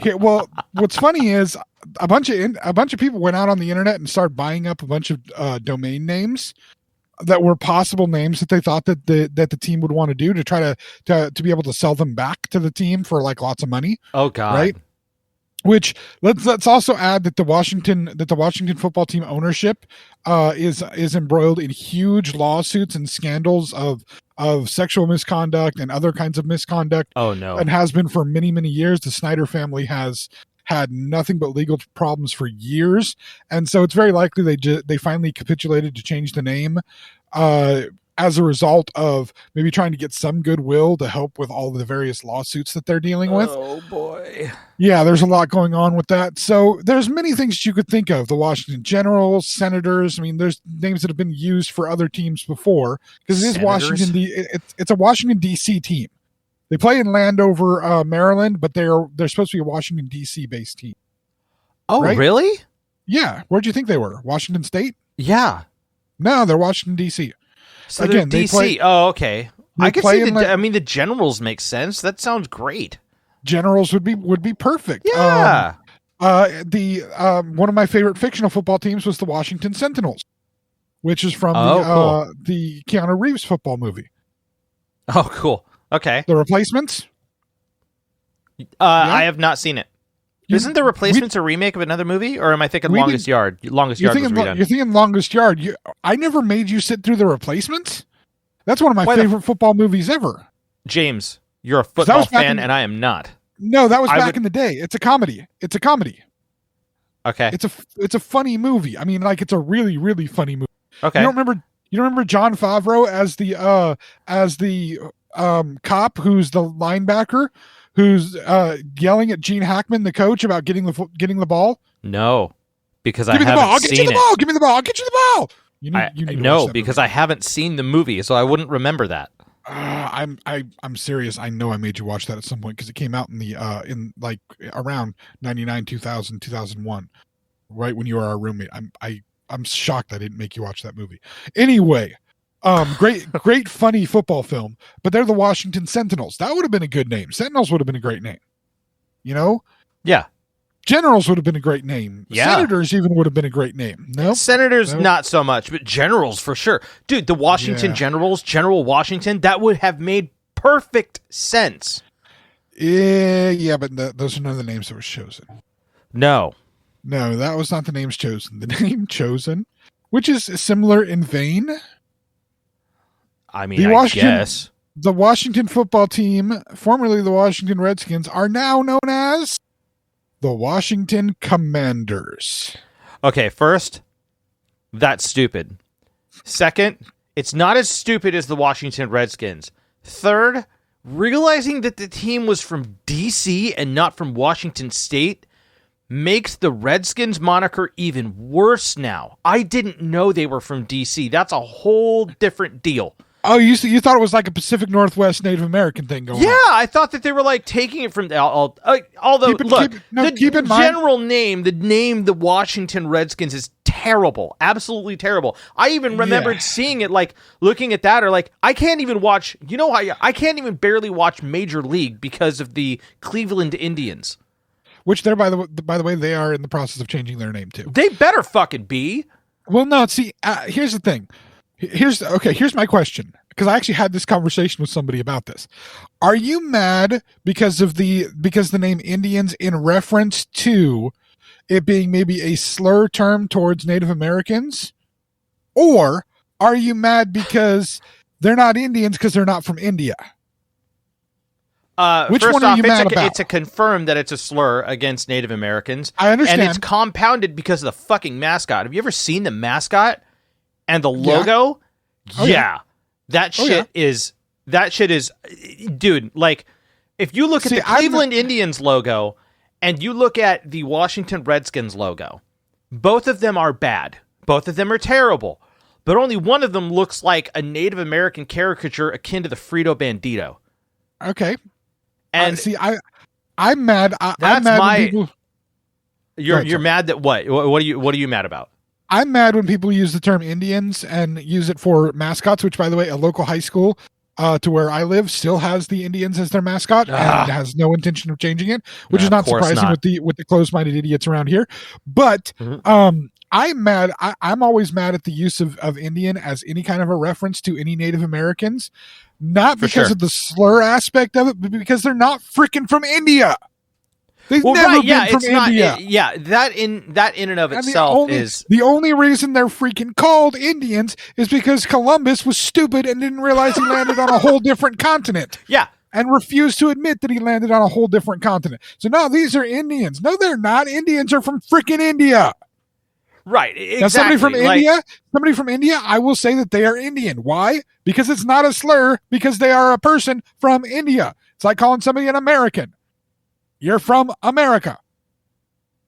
Okay, well, what's funny is a bunch of people went out on the internet and started buying up a bunch of domain names that were possible names that they thought that the team would want to do to try to be able to sell them back to the team for like lots of money. Oh God. Right. Which let's also add that the Washington Football Team ownership is embroiled in huge lawsuits and scandals of sexual misconduct and other kinds of misconduct. Oh no. And has been for many, many years. The Snyder family has had nothing but legal problems for years, and so it's very likely they finally capitulated to change the name as a result of maybe trying to get some goodwill to help with all the various lawsuits that they're dealing with. Oh boy. Yeah, there's a lot going on with that. So there's many things that you could think of. The Washington Generals, Senators. I mean, there's names that have been used for other teams before because it is Senators? It's a Washington D.C. team. They play in Landover, Maryland, but they're supposed to be a Washington D.C. based team. Oh Right? really? Yeah, where'd you think they were? Washington State? Yeah. No, they're Washington D.C. So Again, they're they DC. play- Oh, okay. they I could play see in the Generals make sense. That sounds great. Generals would be perfect. Yeah. One of my favorite fictional football teams was the Washington Sentinels, which is from Oh, the Keanu Reeves football movie. Oh, cool. Okay. The Replacements. I have not seen it. You- Isn't The Replacements a remake of another movie, or am I thinking we Longest Yard? Longest You're Yard was thinking, redone. you're thinking Longest Yard. I never made you sit through The Replacements. That's one of my Why the- favorite football movies ever. James, you're a that football was back fan, in- and I am not. No, that was I back would- in the day. It's a comedy. Okay. It's a funny movie. I mean, like it's a really, really funny movie. Okay. You don't remember John Favreau as the cop who's the linebacker who's yelling at Gene Hackman, the coach, about getting the ball? No, because Give I me the haven't ball. I'll get you seen the it. ball. Give me the ball. I'll get you the ball. You need to No, watch that because movie. I haven't seen the movie, so I wouldn't remember that. I'm serious. I know I made you watch that at some point because it came out in like around 99, 2000, 2001, right when you were our roommate. I'm shocked I didn't make you watch that movie. Anyway, great funny football film, but they're the Washington Sentinels. That would have been a good name. Sentinels would have been a great name. You know? Yeah. Generals would have been a great name. Yeah. Senators even would have been a great name. No? Senators, No. not so much, but Generals for sure. Dude, the Washington Yeah. Generals, General Washington, that would have made perfect sense. Yeah, but those are none of the names that were chosen. No. No, that was not the names chosen. The name chosen, which is similar in vein, I mean, The I Washington- guess. the Washington Football Team, formerly the Washington Redskins, are now known as the Washington Commanders. Okay, first, that's stupid. Second, it's not as stupid as the Washington Redskins. Third, realizing that the team was from DC and not from Washington State makes the Redskins moniker even worse now. I didn't know they were from DC. That's a whole different deal. Oh, you thought it was like a Pacific Northwest Native American thing going on? Yeah, I thought that they were like taking it from. Although, keep in mind, general name, the name the Washington Redskins is terrible, absolutely terrible. I even remembered seeing it, like looking at that, or like I can't even watch. You know how I can't even barely watch Major League because of the Cleveland Indians. Which they're by the way, they are in the process of changing their name too. They better fucking be. Well, no. See, here's the thing. Here's my question, because I actually had this conversation with somebody about this. Are you mad because the name Indians in reference to it being maybe a slur term towards Native Americans, or are you mad because they're not Indians because they're not from India? Which one are you mad about? It's a confirmed that it's a slur against Native Americans. I understand, and it's compounded because of the fucking mascot. Have you ever seen the mascot? And the logo, that shit is, dude, like, if you look at the Cleveland Indians logo and you look at the Washington Redskins logo, both of them are bad. Both of them are terrible. But only one of them looks like a Native American caricature akin to the Frito Bandito. Okay. And I'm mad. I'm mad when people... You're mad that what? What are you mad about? I'm mad when people use the term Indians and use it for mascots, which, by the way, a local high school to where I live still has the Indians as their mascot and has no intention of changing it, which is not surprising with the closed-minded idiots around here. But I'm mad. I'm always mad at the use of Indian as any kind of a reference to any Native Americans, not because of the slur aspect of it, but because they're not freaking from India. They've never been from India. That in and of itself is the only reason they're freaking called Indians is because Columbus was stupid and didn't realize he landed on a whole different continent. Yeah. And refused to admit that he landed on a whole different continent. So no, these are Indians. No, they're not. Indians are from freaking India. Right. Exactly. Now, somebody from India, I will say that they are Indian. Why? Because it's not a slur, because they are a person from India. It's like calling somebody an American. You're from America.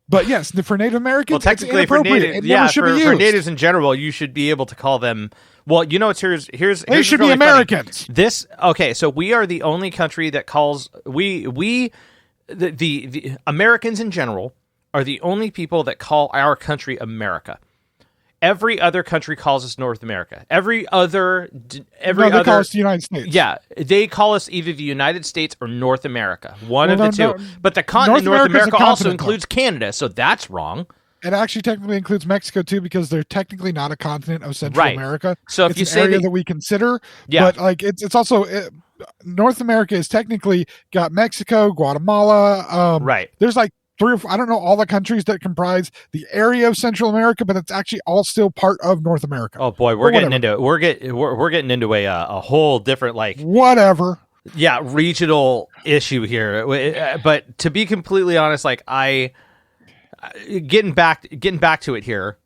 But yes, for Native Americans, technically it's inappropriate. For natives in general, you should be able to call them. Well, you know, here's they should be Americans. Funny. So we are the only country that calls the Americans in general are the only people that call our country America. Every other country calls us North America. They call us the United States. Yeah, they call us either the United States or North America. One of the two. But the continent North America also includes Canada, so that's wrong. It actually technically includes Mexico too, because they're technically not a continent of Central America. So if it's you an say area that we consider, but like it's also North America is technically got Mexico, Guatemala. There's like 3 or 4, I don't know all the countries that comprise the area of Central America, but it's actually all still part of North America. Oh boy, we're getting into a whole different regional issue here. But to be completely honest, like getting back to it here.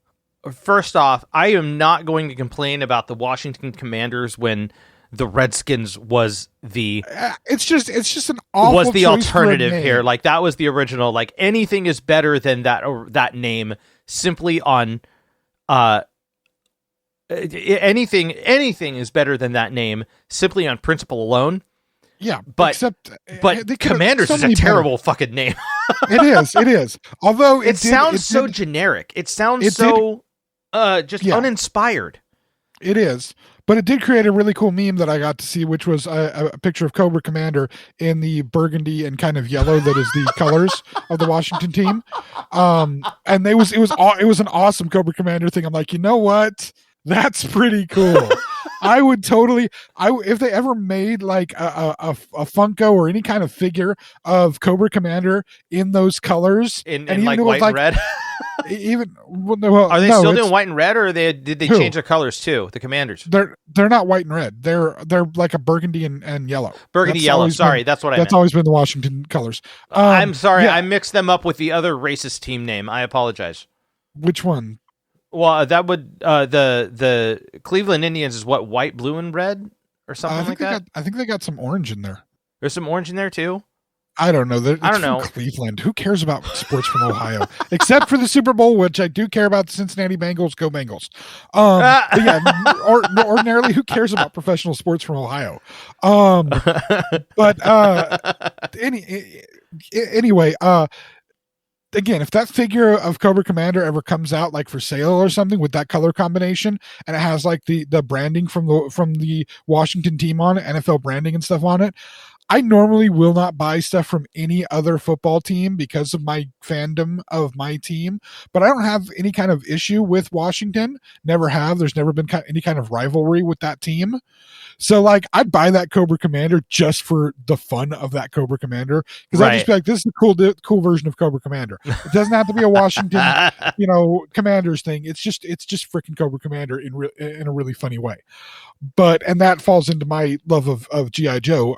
First off, I am not going to complain about the Washington Commanders when the Redskins was it's just an awful was the alternative here. Like that was the original. Like anything is better than that name simply on anything is better than that name simply on principle alone. Yeah, but Commanders is a terrible fucking name. It is. Although it sounds so generic. It sounds just uninspired. It is. But it did create a really cool meme that I got to see, which was a picture of Cobra Commander in the burgundy and kind of yellow that is the colors of the Washington team. And it was an awesome Cobra Commander thing. I'm like, you know what? That's pretty cool. I would totally. If they ever made like a Funko or any kind of figure of Cobra Commander in those colors, in like white and red. Are they still doing white and red, or did they change their colors too? The Commanders. They're not white and red. They're like a burgundy and yellow. Burgundy yellow. Sorry, that's what I meant. That's always been the Washington colors. I'm sorry, I mixed them up with the other racist team name. I apologize. Which one? Well, that would the Cleveland Indians is what, white, blue, and red, or something like that. I think they got some orange in there. There's some orange in there too. I don't know. It's I don't from know. Cleveland. Who cares about sports from Ohio? Except for the Super Bowl, which I do care about. The Cincinnati Bengals. Go Bengals. But yeah, ordinarily, who cares about professional sports from Ohio? But anyway, again, if that figure of Cobra Commander ever comes out like for sale or something with that color combination, and it has like the branding from the Washington team on it, NFL branding and stuff on it, I normally will not buy stuff from any other football team because of my fandom of my team, but I don't have any kind of issue with Washington. Never have. There's never been any kind of rivalry with that team. So like I'd buy that Cobra Commander just for the fun of that Cobra Commander, because I'd just be like, this is a cool version of Cobra Commander. It doesn't have to be a Washington, Commanders thing. It's just freaking Cobra Commander in a really funny way. And that falls into my love of G.I. Joe.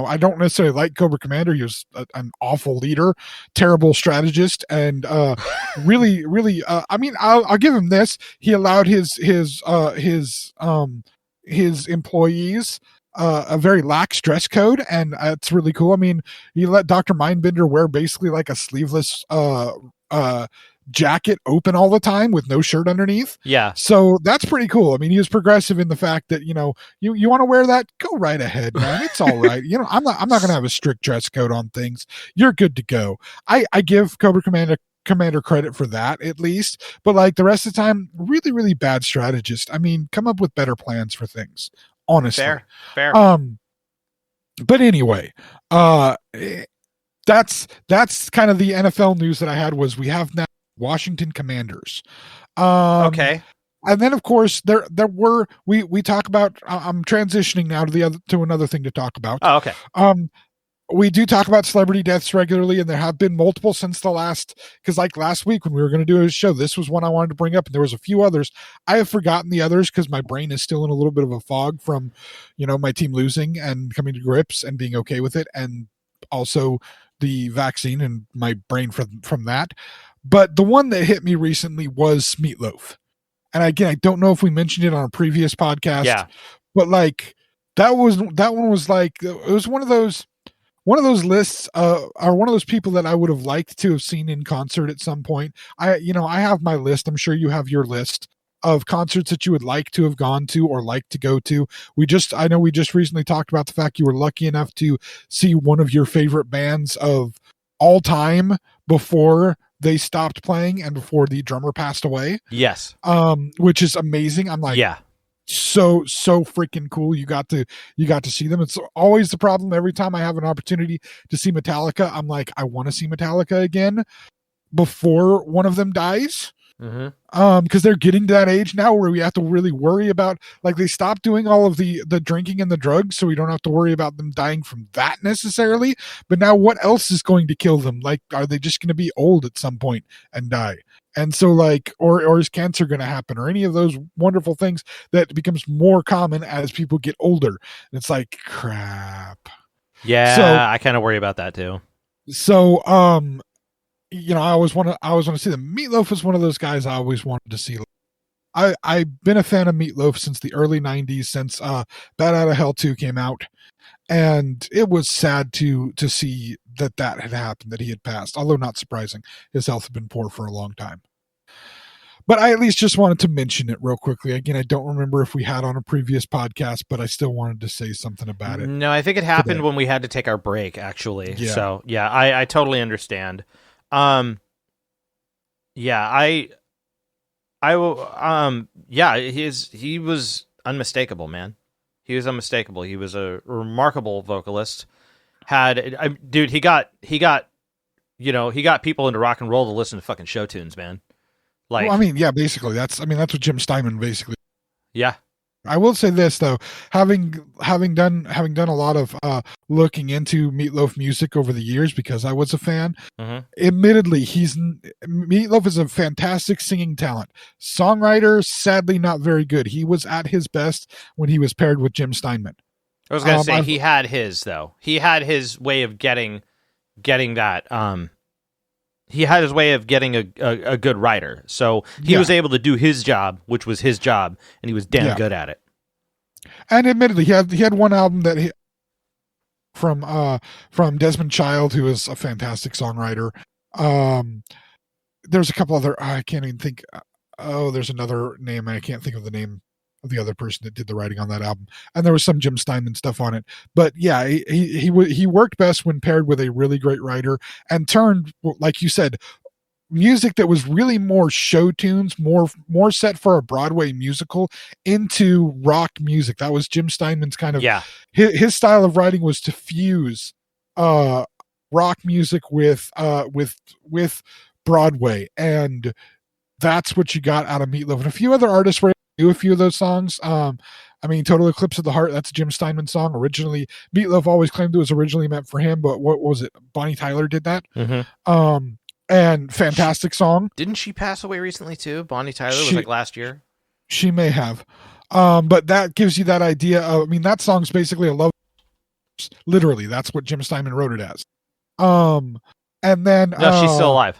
I don't necessarily like Cobra Commander. He was an awful leader, terrible strategist, and really, really. I'll give him this. He allowed his employees a very lax dress code, and it's really cool. I mean, he let Dr. Mindbender wear basically like a sleeveless jacket open all the time with no shirt underneath. Yeah. So that's pretty cool. I mean, he was progressive in the fact that, you want to wear that, go right ahead, man. It's all right. I'm not going to have a strict dress code on things. You're good to go. I give Cobra Commander credit for that at least, but like the rest of the time, really, really bad strategist. I mean, come up with better plans for things, honestly. Fair. But anyway, that's kind of the NFL news that I had. Was we have now Washington Commanders. Okay. And then of course there were we talk about. I'm transitioning now to another thing to talk about. Oh, okay. We do talk about celebrity deaths regularly, and there have been multiple since the last. Because like last week when we were going to do a show, this was one I wanted to bring up, and there was a few others. I have forgotten the others because my brain is still in a little bit of a fog from, my team losing and coming to grips and being okay with it, and also the vaccine and my brain from that. But the one that hit me recently was Meatloaf. And again, I don't know if we mentioned it on a previous podcast. Yeah. But like that one was like, it was one of those lists, or one of those people that I would have liked to have seen in concert at some point. I have my list. I'm sure you have your list of concerts that you would like to have gone to or like to go to. I know we just recently talked about the fact you were lucky enough to see one of your favorite bands of all time before they stopped playing and before the drummer passed away. Yes. Which is amazing. I'm like, yeah. So freaking cool. You got to see them. It's always the problem. Every time I have an opportunity to see Metallica, I'm like, I want to see Metallica again before one of them dies. Mm-hmm. Because they're getting to that age now where we have to really worry about, like, they stopped doing all of the drinking and the drugs, so we don't have to worry about them dying from that necessarily. But now what else is going to kill them? Like, are they just going to be old at some point and die? And so like, or is cancer going to happen, or any of those wonderful things that becomes more common as people get older? And it's like, crap. Yeah. So, I kind of worry about that too. So, I always want to see them. Meatloaf is one of those guys I always wanted to see. I've been a fan of Meatloaf since the early 90s, since Bat Out of Hell 2 came out. And it was sad to see that had happened, that he had passed. Although not surprising, his health had been poor for a long time. But I at least just wanted to mention it real quickly. Again, I don't remember if we had on a previous podcast, but I still wanted to say something about it. No, I think it happened today. when we had to take our break, actually. Yeah. So yeah, I totally understand. Yeah, he was unmistakable, man. He was unmistakable. He was a remarkable vocalist. He got people into rock and roll to listen to fucking show tunes, man. Like, well, I mean, yeah, basically that's what Jim Steinman basically. Yeah. I will say this though, having done a lot of looking into Meatloaf music over the years because I was a fan. Mm-hmm. Admittedly, Meatloaf is a fantastic singing talent. Songwriter, sadly, not very good. He was at his best when he was paired with Jim Steinman. I was gonna say he had his though. He had his way of getting that. He had his way of getting a good writer. So he was able to do his job, which was his job, and he was damn good at it. And admittedly, he had one album that from Desmond Child, who is a fantastic songwriter. There's a couple other, I can't even think. There's another name. I can't think of the name of the other person that did the writing on that album. And there was some Jim Steinman stuff on it. But yeah, he worked best when paired with a really great writer and turned, like you said, music that was really more show tunes, more set for a Broadway musical, into rock music. That was Jim Steinman's kind of, his style of writing was to fuse rock music with Broadway, and that's what you got out of Meatloaf. And a few other artists were able to do a few of those songs. I mean, Total Eclipse of the Heart, that's a Jim Steinman song. Originally, Meatloaf always claimed it was originally meant for him, but what was it? Bonnie Tyler did that. And fantastic song. Didn't she pass away recently too? Bonnie Tyler was like last year. She may have. But that gives you that idea of, I mean, that song's basically a love. Literally, that's what Jim Steinman wrote it as. And then no, she's still alive.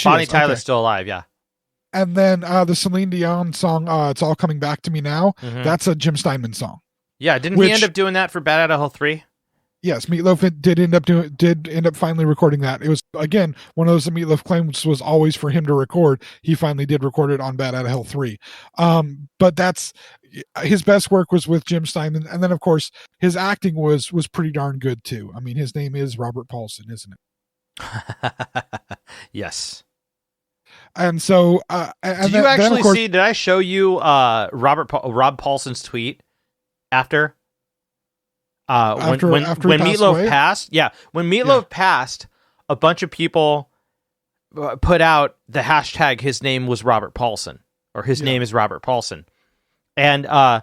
Bonnie Tyler's okay. Still alive, yeah. And then the Celine Dion song, "It's All Coming Back to Me Now." That's a Jim Steinman song. Yeah, didn't he end up doing that for Bat Out of Hell 3? Yes, Meatloaf did end up finally recording that. It was, again, one of those that Meatloaf claims was always for him to record. He finally did record it on Bat Out of Hell 3. But that's his best work was with Jim Steinman, and then of course his acting was pretty darn good too. I mean, his name is Robert Paulson, isn't it? Yes. And so, did you actually see? Did I show you Rob Paulson's tweet after? When Meatloaf passed, when Meatloaf passed, a bunch of people put out the hashtag his name was Robert Paulson, or his name is Robert Paulson. And I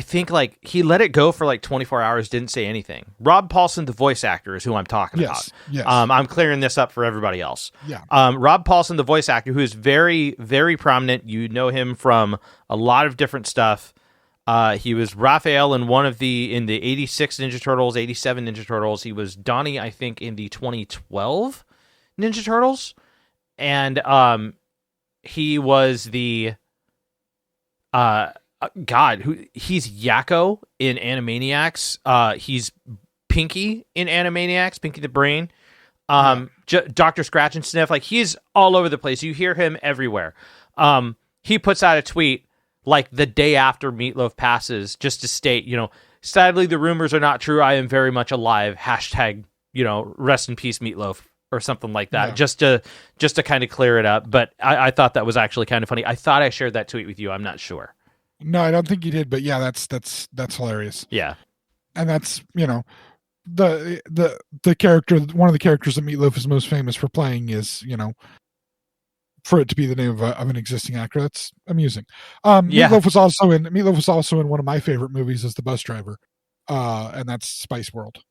think he let it go for like 24 hours, didn't say anything. Rob Paulson, the voice actor, is who I'm talking about. Yes. I'm clearing this up for everybody else. Yeah. Rob Paulson, the voice actor, who is very, very prominent. You know him from a lot of different stuff. He was Raphael in in the 86 Ninja Turtles, 87 Ninja Turtles. He was Donnie, I think, in the 2012 Ninja Turtles. And he was the he's Yakko in Animaniacs. He's Pinky in Animaniacs, Pinky the Brain. Dr. Scratch and Sniff, he's all over the place. You hear him everywhere. He puts out a tweet like the day after Meatloaf passes, just to state, sadly the rumors are not true. I am very much alive. Hashtag, rest in peace Meatloaf, or something like that. Yeah. Just to kind of clear it up. But I thought that was actually kind of funny. I thought I shared that tweet with you. I'm not sure. No, I don't think you did. But yeah, that's hilarious. Yeah, and that's the character. One of the characters that Meatloaf is most famous for playing is for it to be the name of an existing actor. That's amusing. Meatloaf was also in one of my favorite movies as the bus driver, and that's Spice World.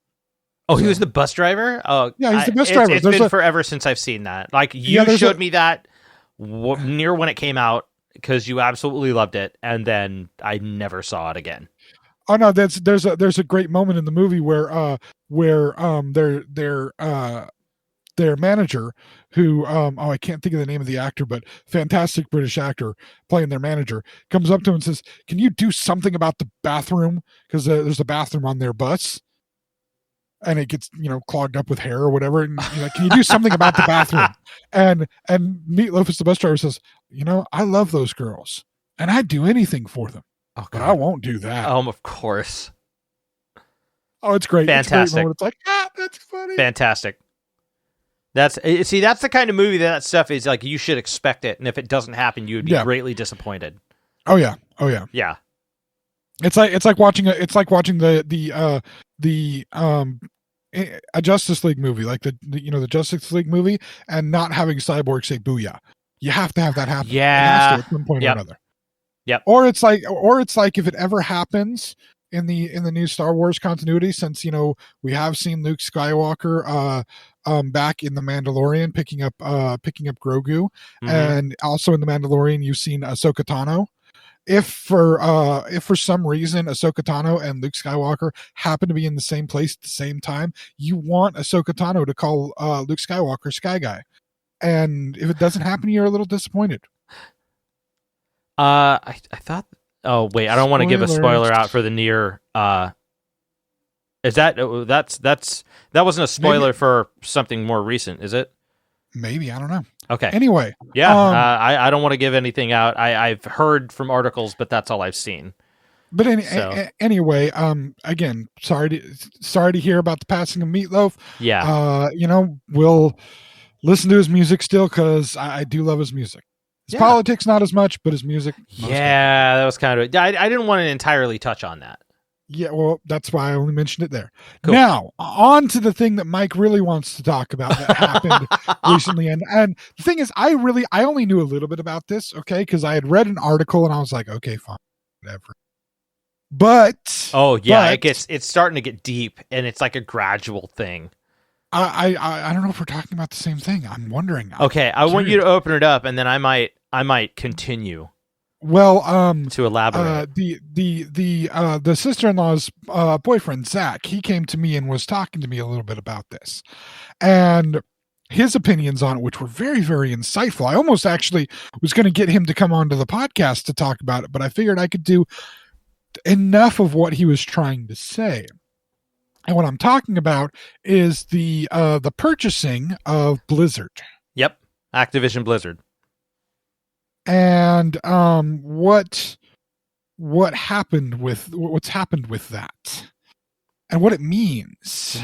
Oh, he was the bus driver? Oh, yeah, he's the bus driver. It's been forever since I've seen that. You showed me that near when it came out because you absolutely loved it, and then I never saw it again. Oh no, there's a great moment in the movie where their manager, who I can't think of the name of the actor, but fantastic British actor playing their manager, comes up to him and says, "Can you do something about the bathroom? Because there's a bathroom on their bus, and it gets clogged up with hair or whatever. And can you do something about the bathroom?" And Meatloaf, as the bus driver, says, "I love those girls, and I'd do anything for them, but I won't do that." Of course. Oh, it's great. Fantastic. It's like, that's funny. Fantastic. That's the kind of movie that stuff is like. You should expect it, and if it doesn't happen, you would be greatly disappointed. Oh yeah. Yeah. It's like watching a Justice League movie, like the Justice League movie, and not having Cyborg say "booyah." You have to have that happen. Yeah. At some point or another. Yep. Or it's like if it ever happens in the new Star Wars continuity, since we have seen Luke Skywalker back in The Mandalorian picking up Grogu, and also in The Mandalorian you've seen Ahsoka Tano. If for some reason Ahsoka Tano and Luke Skywalker happen to be in the same place at the same time, you want Ahsoka Tano to call Luke Skywalker Sky Guy, and if it doesn't happen, you're a little disappointed. I thought. Oh wait, I don't want to give a spoiler out for the near. Is that that wasn't a spoiler for something more recent, is it? Maybe, I don't know. Okay. Anyway, Yeah, I don't want to give anything out. I've heard from articles, but that's all I've seen. But anyway, again, sorry to hear about the passing of Meatloaf. Yeah. We'll listen to his music still because I do love his music. His politics not as much, but his music. Yeah, that was kind of. I didn't want to entirely touch on that. Yeah, well, that's why I only mentioned it there. Cool. Now, on to the thing that Mike really wants to talk about that happened recently. And the thing is, I only knew a little bit about this, okay, because I had read an article and I was like, okay, fine, whatever. But it's starting to get deep, and it's like a gradual thing. I don't know if we're talking about the same thing. I'm wondering. Okay, I want you to open it up, and then I might continue. Well, to elaborate, the sister-in-law's boyfriend Zach, he came to me and was talking to me a little bit about this, and his opinions on it, which were very, very insightful. I almost actually was going to get him to come onto the podcast to talk about it, but I figured I could do enough of what he was trying to say. And what I'm talking about is the purchasing of Blizzard. Yep, Activision Blizzard. And what's happened with that, and what it means.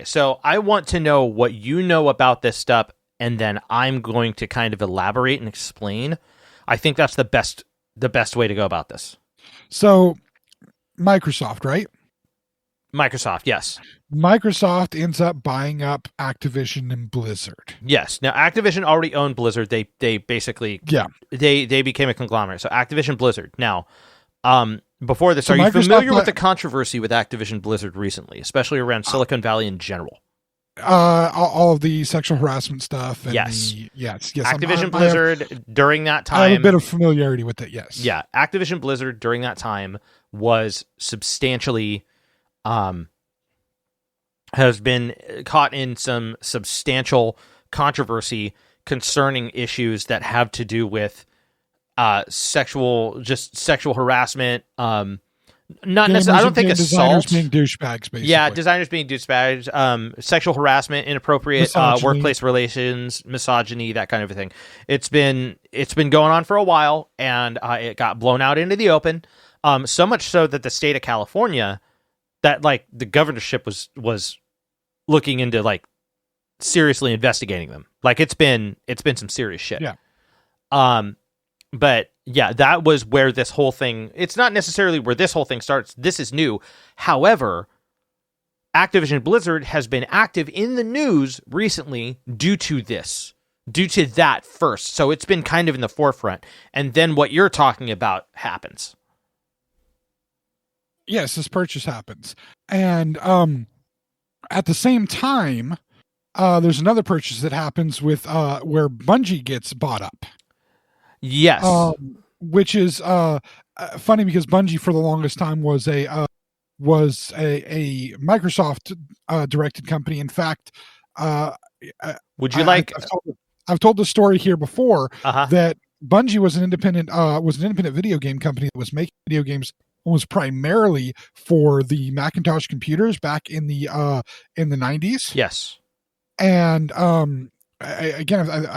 So I want to know what you know about this stuff, and then I'm going to kind of elaborate and explain. I think that's the best way to go about this. So, Microsoft, right? Microsoft, yes. Microsoft ends up buying up Activision and Blizzard. Yes. Now, Activision already owned Blizzard. They basically they became a conglomerate. So Activision Blizzard. Now, before this, are you familiar with the controversy with Activision Blizzard recently, especially around Silicon Valley in general? All of the sexual harassment stuff. And yes. Yes. Activision Blizzard during that time. I have a bit of familiarity with it. Yes. Yeah. Activision Blizzard during that time was substantially. Has been caught in some substantial controversy concerning issues that have to do with sexual harassment. Not necessarily. I don't think assault. Designers being douchebags, basically. Yeah, designers being douchebags. Sexual harassment, inappropriate workplace relations, misogyny, that kind of a thing. It's been going on for a while, and it got blown out into the open. So much so that the state of California. That like the governorship was looking into like seriously investigating them. Like it's been some serious shit. Yeah. But yeah, that was where this whole thing. It's not necessarily where this whole thing starts. This is new. However, Activision Blizzard has been active in the news recently due to that first. So it's been kind of in the forefront, and then what you're talking about happens. Yes, this purchase happens. And at the same time, there's another purchase that happens with where Bungie gets bought up. Yes. Which is funny because Bungie for the longest time was a Microsoft directed company. In fact, would you like I've told the story here before that Bungie was an independent video game company that was making video games was primarily for the Macintosh computers back in the 90s. Yes. And I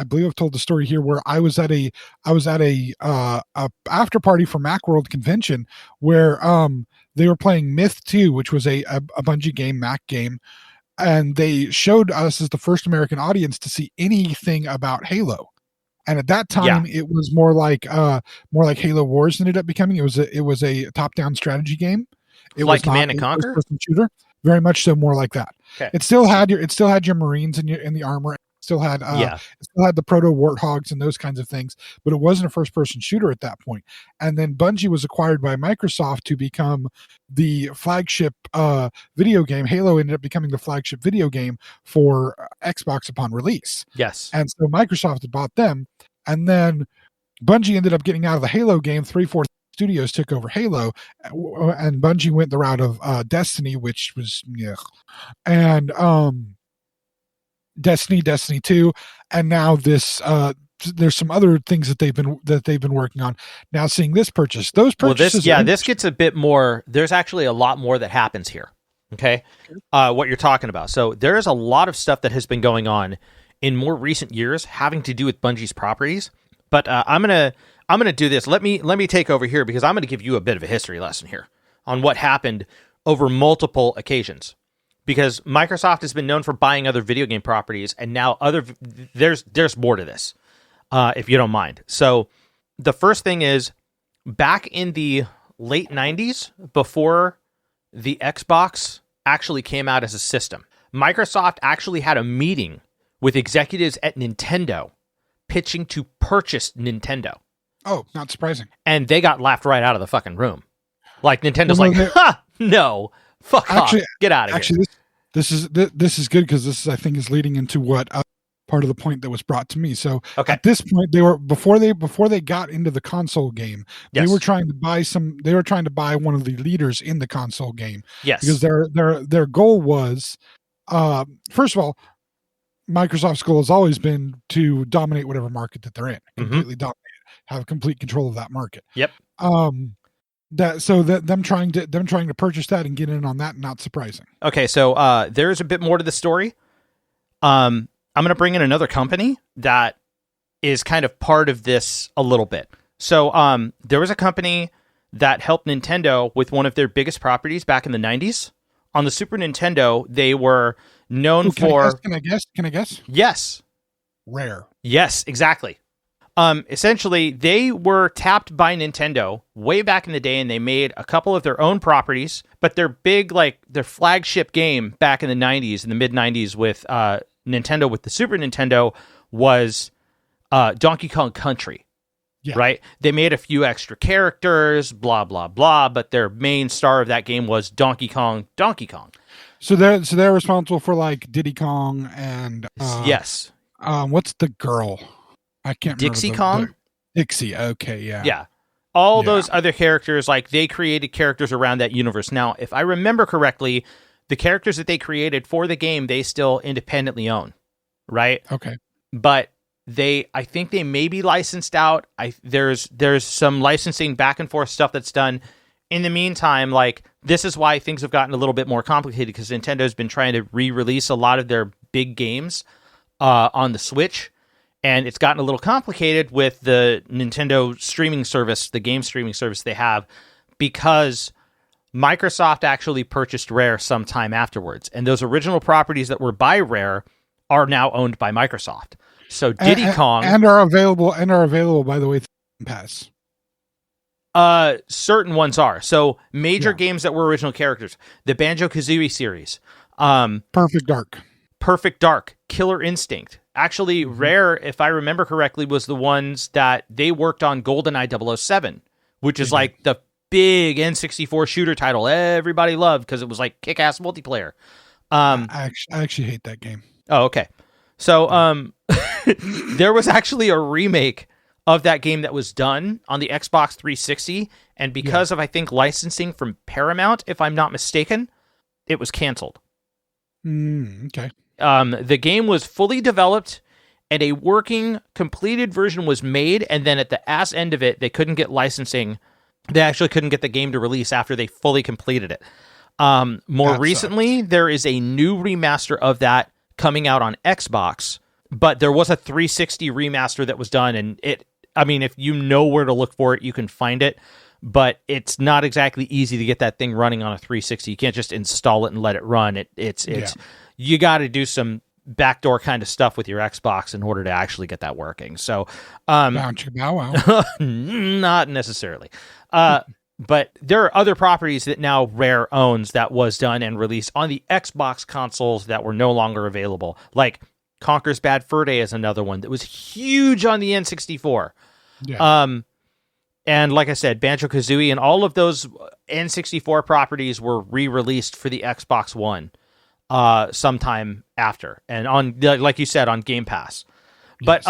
believe I've told the story here where I was at a after party for Macworld convention where they were playing Myth 2, which was a Bungie game, Mac game, and they showed us as the first American audience to see anything about Halo. And at that time, it was more like Halo Wars ended up becoming. It was a top-down strategy game. It like was Command and Conquer, first-person shooter. Very much so, more like that. Okay. It still had your Marines in the armor. It still had the proto Warthogs and those kinds of things. But it wasn't a first-person shooter at that point. And then Bungie was acquired by Microsoft to become the flagship video game. Halo ended up becoming the flagship video game for Xbox upon release. Yes. And so Microsoft had bought them. And then Bungie ended up getting out of the Halo game. 343 Studios took over Halo, and Bungie went the route of Destiny, which was and Destiny 2, and now this there's some other things that they've been working on. Now seeing this purchase, those purchases. This gets a bit more. There's actually a lot more that happens here. Okay, what you're talking about. So there is a lot of stuff that has been going on in more recent years having to do with Bungie's properties. But I'm gonna do this. Let me take over here because I'm gonna give you a bit of a history lesson here on what happened over multiple occasions. Because Microsoft has been known for buying other video game properties, and now there's more to this, if you don't mind. So the first thing is, back in the late 90s, before the Xbox actually came out as a system, Microsoft actually had a meeting with executives at Nintendo pitching to purchase Nintendo. Oh, not surprising. And they got laughed right out of the fucking room. Like, Nintendo's no, fuck off, get out of here. This is good because this is, I think, is leading into what part of the point that was brought to me. So at this point, they were before they got into the console game, they were trying to buy one of the leaders in the console game. Yes, because their goal was, first of all, Microsoft's goal has always been to dominate whatever market that they're in, completely dominate it, have complete control of that market. Yep. Them trying to purchase that and get in on that, not surprising. Okay, so there's a bit more to the story. I'm going to bring in another company that is kind of part of this a little bit. So there was a company that helped Nintendo with one of their biggest properties back in the 90s. On the Super Nintendo, they were known for... Can I guess? Yes. Rare. Yes, exactly. Essentially, they were tapped by Nintendo way back in the day, and they made a couple of their own properties, but their big, their flagship game back in the 90s, in the mid-90s with Nintendo, with the Super Nintendo, was Donkey Kong Country, right? They made a few extra characters, blah, blah, blah, but their main star of that game was Donkey Kong. So they're responsible for, like, Diddy Kong and... yes. What's the girl? I can't remember. Dixie Kong? Dixie, okay, yeah. Yeah. All those other characters, like, they created characters around that universe. Now, if I remember correctly, the characters that they created for the game, they still independently own, right? Okay. But I think they may be licensed out. There's some licensing back and forth stuff that's done. In the meantime, like, this is why things have gotten a little bit more complicated, because Nintendo's been trying to re-release a lot of their big games on the Switch. And it's gotten a little complicated with the Nintendo streaming service, the game streaming service they have, because Microsoft actually purchased Rare sometime afterwards. And those original properties that were by Rare are now owned by Microsoft. So Diddy Kong... And are available, by the way, through Game Pass. Certain ones are. So major games that were original characters. The Banjo-Kazooie series. Perfect Dark. Killer Instinct. Actually, Rare, if I remember correctly, was the ones that they worked on GoldenEye 007, which is like the big N64 shooter title everybody loved because it was like kick-ass multiplayer. I actually hate that game. Oh, okay. So there was actually a remake of that game that was done on the Xbox 360, and because of, I think, licensing from Paramount, if I'm not mistaken, it was canceled. Okay. The game was fully developed, and a working, completed version was made, and then at the ass end of it, they couldn't get licensing. They actually couldn't get the game to release after they fully completed it. More recently, there is a new remaster of that coming out on Xbox, but there was a 360 remaster that was done, and if you know where to look for it, you can find it, but it's not exactly easy to get that thing running on a 360. You can't just install it and let it run. You got to do some backdoor kind of stuff with your Xbox in order to actually get that working. So, not necessarily. But there are other properties that now Rare owns that was done and released on the Xbox consoles that were no longer available. Like Conker's Bad Fur Day is another one that was huge on the N64. Yeah. And like I said, Banjo-Kazooie and all of those N64 properties were re-released for the Xbox One sometime after, and on, like you said, on Game Pass. But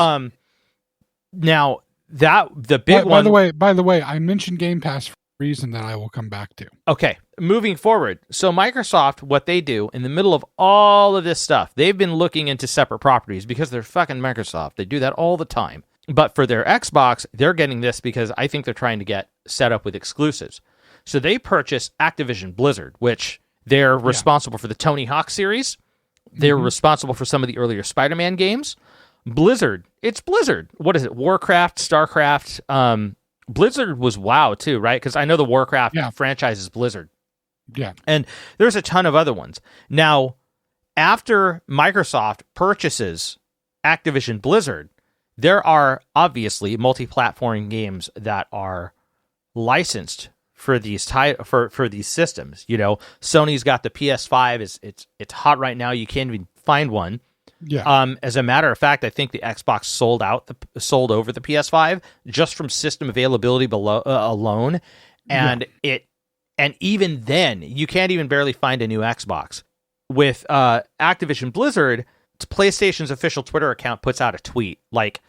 now that the big one. By the way, I mentioned Game Pass for a reason that I will come back to. Okay, moving forward. So Microsoft, what they do in the middle of all of this stuff, they've been looking into separate properties because they're fucking Microsoft. They do that all the time. But for their Xbox, they're getting this because I think they're trying to get set up with exclusives. So they purchased Activision Blizzard, which they're responsible for the Tony Hawk series. They're responsible for some of the earlier Spider-Man games. Blizzard, it's Blizzard. What is it? Warcraft, StarCraft. Blizzard was WoW too, right? Because I know the Warcraft franchise is Blizzard. Yeah. And there's a ton of other ones. Now, after Microsoft purchases Activision Blizzard, there are obviously multi-platform games that are licensed for these for these systems. You know, Sony's got the PS5. It's hot right now. You can't even find one. Yeah. As a matter of fact, I think the Xbox sold over the PS5 just from system availability alone, and and even then, you can't even barely find a new Xbox. With Activision Blizzard, PlayStation's official Twitter account puts out a tweet like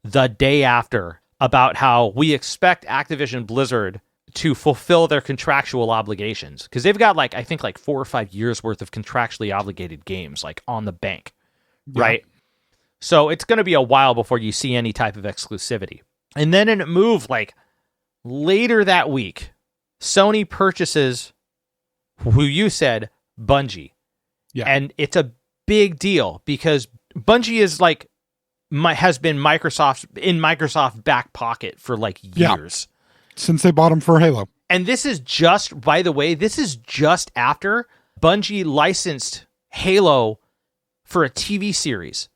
the day after about how we expect Activision Blizzard to fulfill their contractual obligations, because they've got I think 4 or 5 years worth of contractually obligated games on the bank, right? So it's going to be a while before you see any type of exclusivity. And then in a move later that week, Sony purchases who you said Bungie. Yeah. And it's a big deal because Bungie is has been Microsoft back pocket for years. Since they bought them for Halo. And this is just, by the way, after Bungie licensed Halo for a TV series.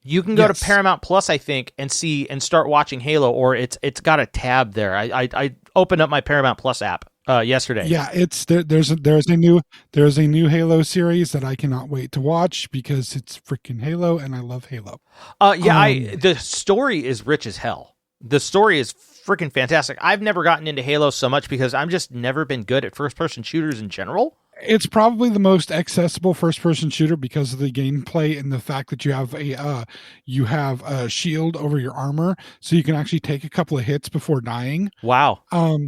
You can go to Paramount Plus, I think, and start watching Halo, or it's got a tab there. I opened up my Paramount Plus app yesterday. Yeah, there's a new Halo series that I cannot wait to watch because it's freaking Halo and I love Halo. The story is rich as hell. The story is freaking fantastic. I've never gotten into Halo so much because I'm just never been good at first-person shooters in general. It's probably the most accessible first-person shooter because of the gameplay and the fact that you have a shield over your armor, so you can actually take a couple of hits before dying. Wow.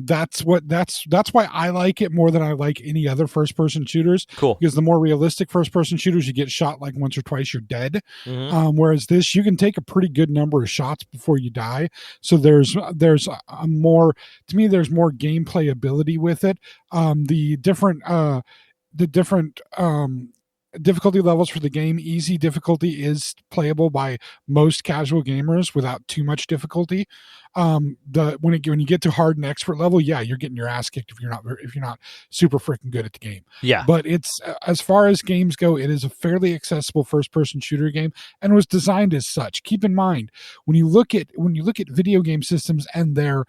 That's why I like it more than I like any other first-person shooters. Cool. Because the more realistic first-person shooters, you get shot once or twice, you're dead. Mm-hmm. Whereas this, you can take a pretty good number of shots before you die. So there's more gameplay ability with it. The different difficulty levels for the game. Easy difficulty is playable by most casual gamers without too much difficulty. When you get to hard and expert level, you're getting your ass kicked if you're not super freaking good at the game. Yeah. But it's as far as games go, it is a fairly accessible first-person shooter game and was designed as such. Keep in mind when you look at video game systems and their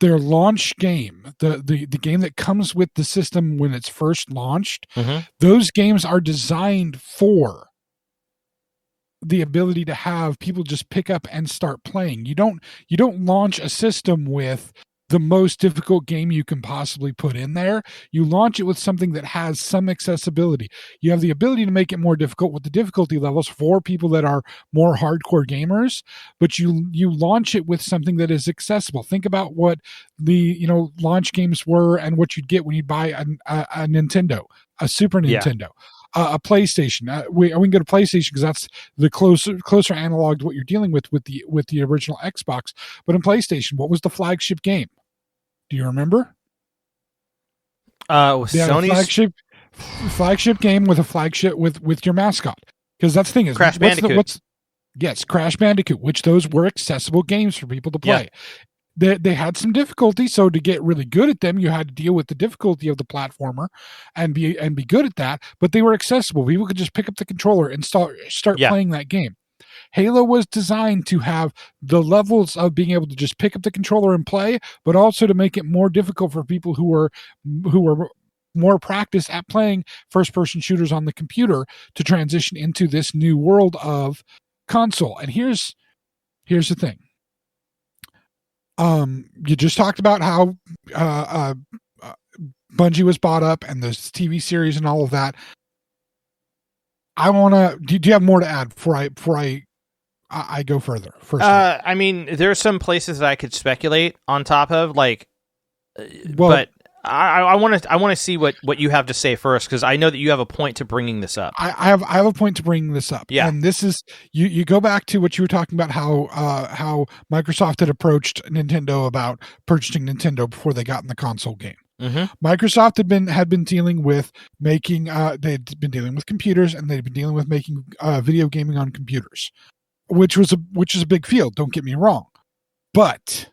launch game, the game that comes with the system when it's first launched, those games are designed for the ability to have people just pick up and start playing. You don't launch a system with the most difficult game you can possibly put in there. You launch it with something that has some accessibility. You have the ability to make it more difficult with the difficulty levels for people that are more hardcore gamers, but you launch it with something that is accessible. Think about what the launch games were and what you'd get when you buy a Nintendo, a Super Nintendo. A PlayStation. We can go to PlayStation because that's the closer analog to what you're dealing with the original Xbox. But in PlayStation, what was the flagship game? Do you remember? Sony's flagship game with a flagship with your mascot. Because that's the thing is Crash Bandicoot. Yes, Crash Bandicoot, which those were accessible games for people to play. Yeah. They had some difficulty, so to get really good at them, you had to deal with the difficulty of the platformer and be good at that. But they were accessible; people could just pick up the controller and start playing that game. Halo was designed to have the levels of being able to just pick up the controller and play, but also to make it more difficult for people who were more practiced at playing first-person shooters on the computer to transition into this new world of console. And here's the thing. You just talked about how Bungie was bought up and the TV series and all of that. I want to. Do you have more to add before I go further? I mean, there's some places that I could speculate on top of, but I want to see what you have to say first, because I know that you have a point to bringing this up. I have a point to bringing this up. Yeah. And this is you go back to what you were talking about, how Microsoft had approached Nintendo about purchasing Nintendo before they got in the console game. Mm-hmm. Microsoft had been dealing with making they'd been dealing with computers, and they'd been dealing with making video gaming on computers, which is a big field, don't get me wrong. But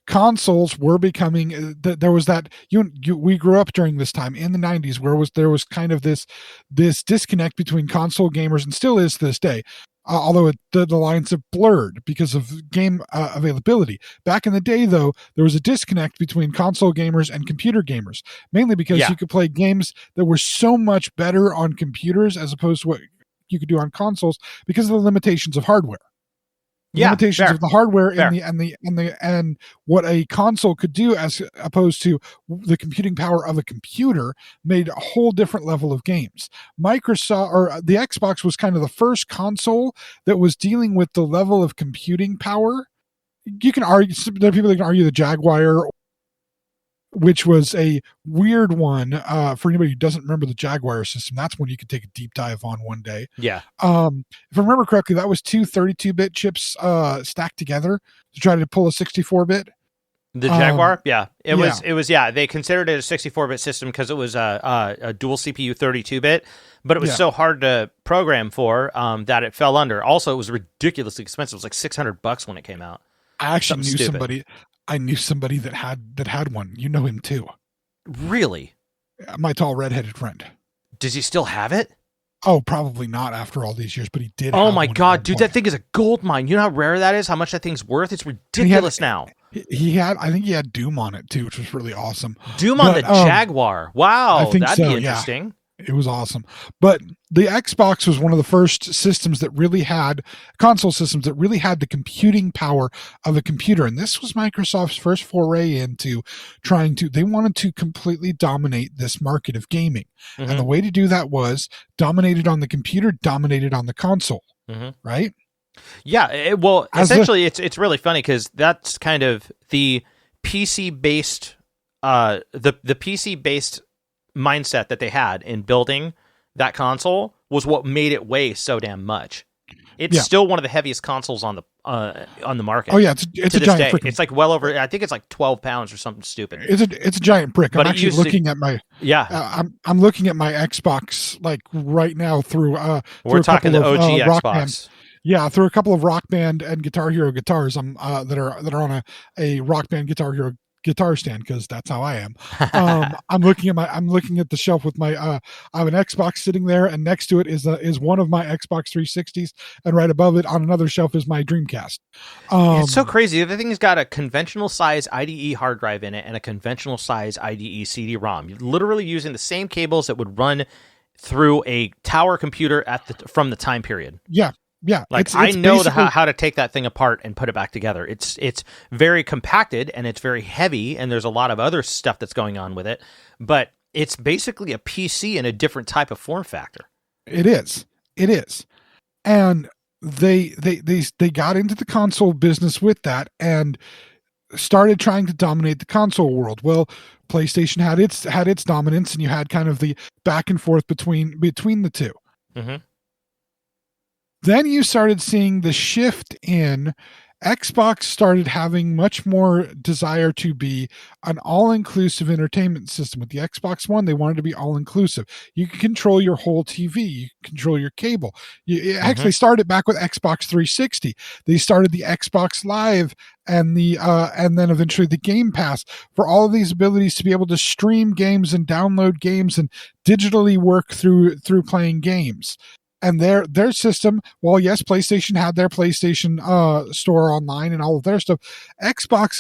consoles were becoming there was that we grew up during this time in the 90s where there was kind of this disconnect between console gamers, and still is to this day, although the lines have blurred because of game availability. Back in the day, though, there was a disconnect between console gamers and computer gamers, mainly because you could play games that were so much better on computers as opposed to what you could do on consoles because of the limitations of hardware. Limitations of the hardware and what a console could do as opposed to the computing power of a computer made a whole different level of games. Microsoft, or the Xbox, was kind of the first console that was dealing with the level of computing power. You can argue, there are people that can argue the Jaguar, which was a weird one for anybody who doesn't remember the Jaguar system. That's one you could take a deep dive on one day. Yeah. If I remember correctly, that was two 32-bit chips stacked together to try to pull a 64-bit. The Jaguar? It was, they considered it a 64-bit system because it was a dual CPU 32-bit, but it was so hard to program for that it fell under. Also, it was ridiculously expensive. It was like $600 when it came out. I actually knew somebody that had one. You know him too. Really? My tall redheaded friend. Does he still have it? Oh, probably not after all these years, but he did. Oh my God, dude, that thing is a gold mine. You know how rare that is? How much that thing's worth? It's ridiculous now. I think he had Doom on it too, which was really awesome. Doom on the Jaguar. Wow, I think that'd so, be interesting. It was awesome. But the Xbox was one of the first systems that really had console systems that really had the computing power of a computer. And this was Microsoft's first foray into they wanted to completely dominate this market of gaming. Mm-hmm. And the way to do that was dominated on the computer, dominated on the console, right? Yeah. Essentially it's really funny because that's kind of the PC-based, the PC-based mindset that they had in building that console was what made it weigh so damn much. It's still one of the heaviest consoles on the market. Oh yeah, it's a giant brick. It's like well over. I think it's like 12 pounds or something stupid. It's a giant brick. But I'm actually looking at my I'm looking at my Xbox like right now through we're talking the OG Xbox. Yeah, through a couple of Rock Band and Guitar Hero guitars that are on a Rock Band Guitar Hero guitar stand, because that's how I am. I'm looking at the shelf with my I have an Xbox sitting there, and next to it is one of my Xbox 360s, and right above it on another shelf is my Dreamcast. It's so crazy. The thing's got a conventional size IDE hard drive in it and a conventional size IDE CD-ROM. You're literally using the same cables that would run through a tower computer from the time period. Yeah, like I know how to take that thing apart and put it back together. It's very compacted and it's very heavy, and there's a lot of other stuff that's going on with it, but it's basically a PC in a different type of form factor. It is, and they got into the console business with that and started trying to dominate the console world. Well, PlayStation had its dominance, and you had kind of the back and forth between the two. Mm-hmm. Then you started seeing the shift in Xbox started having much more desire to be an all-inclusive entertainment system. With the Xbox One, they wanted to be all-inclusive. You can control your whole TV. You can control your cable. They started back with Xbox 360. They started the Xbox Live and then eventually the Game Pass for all of these abilities to be able to stream games and download games and digitally work through playing games. And their system, well, yes, PlayStation had their PlayStation store online and all of their stuff. Xbox,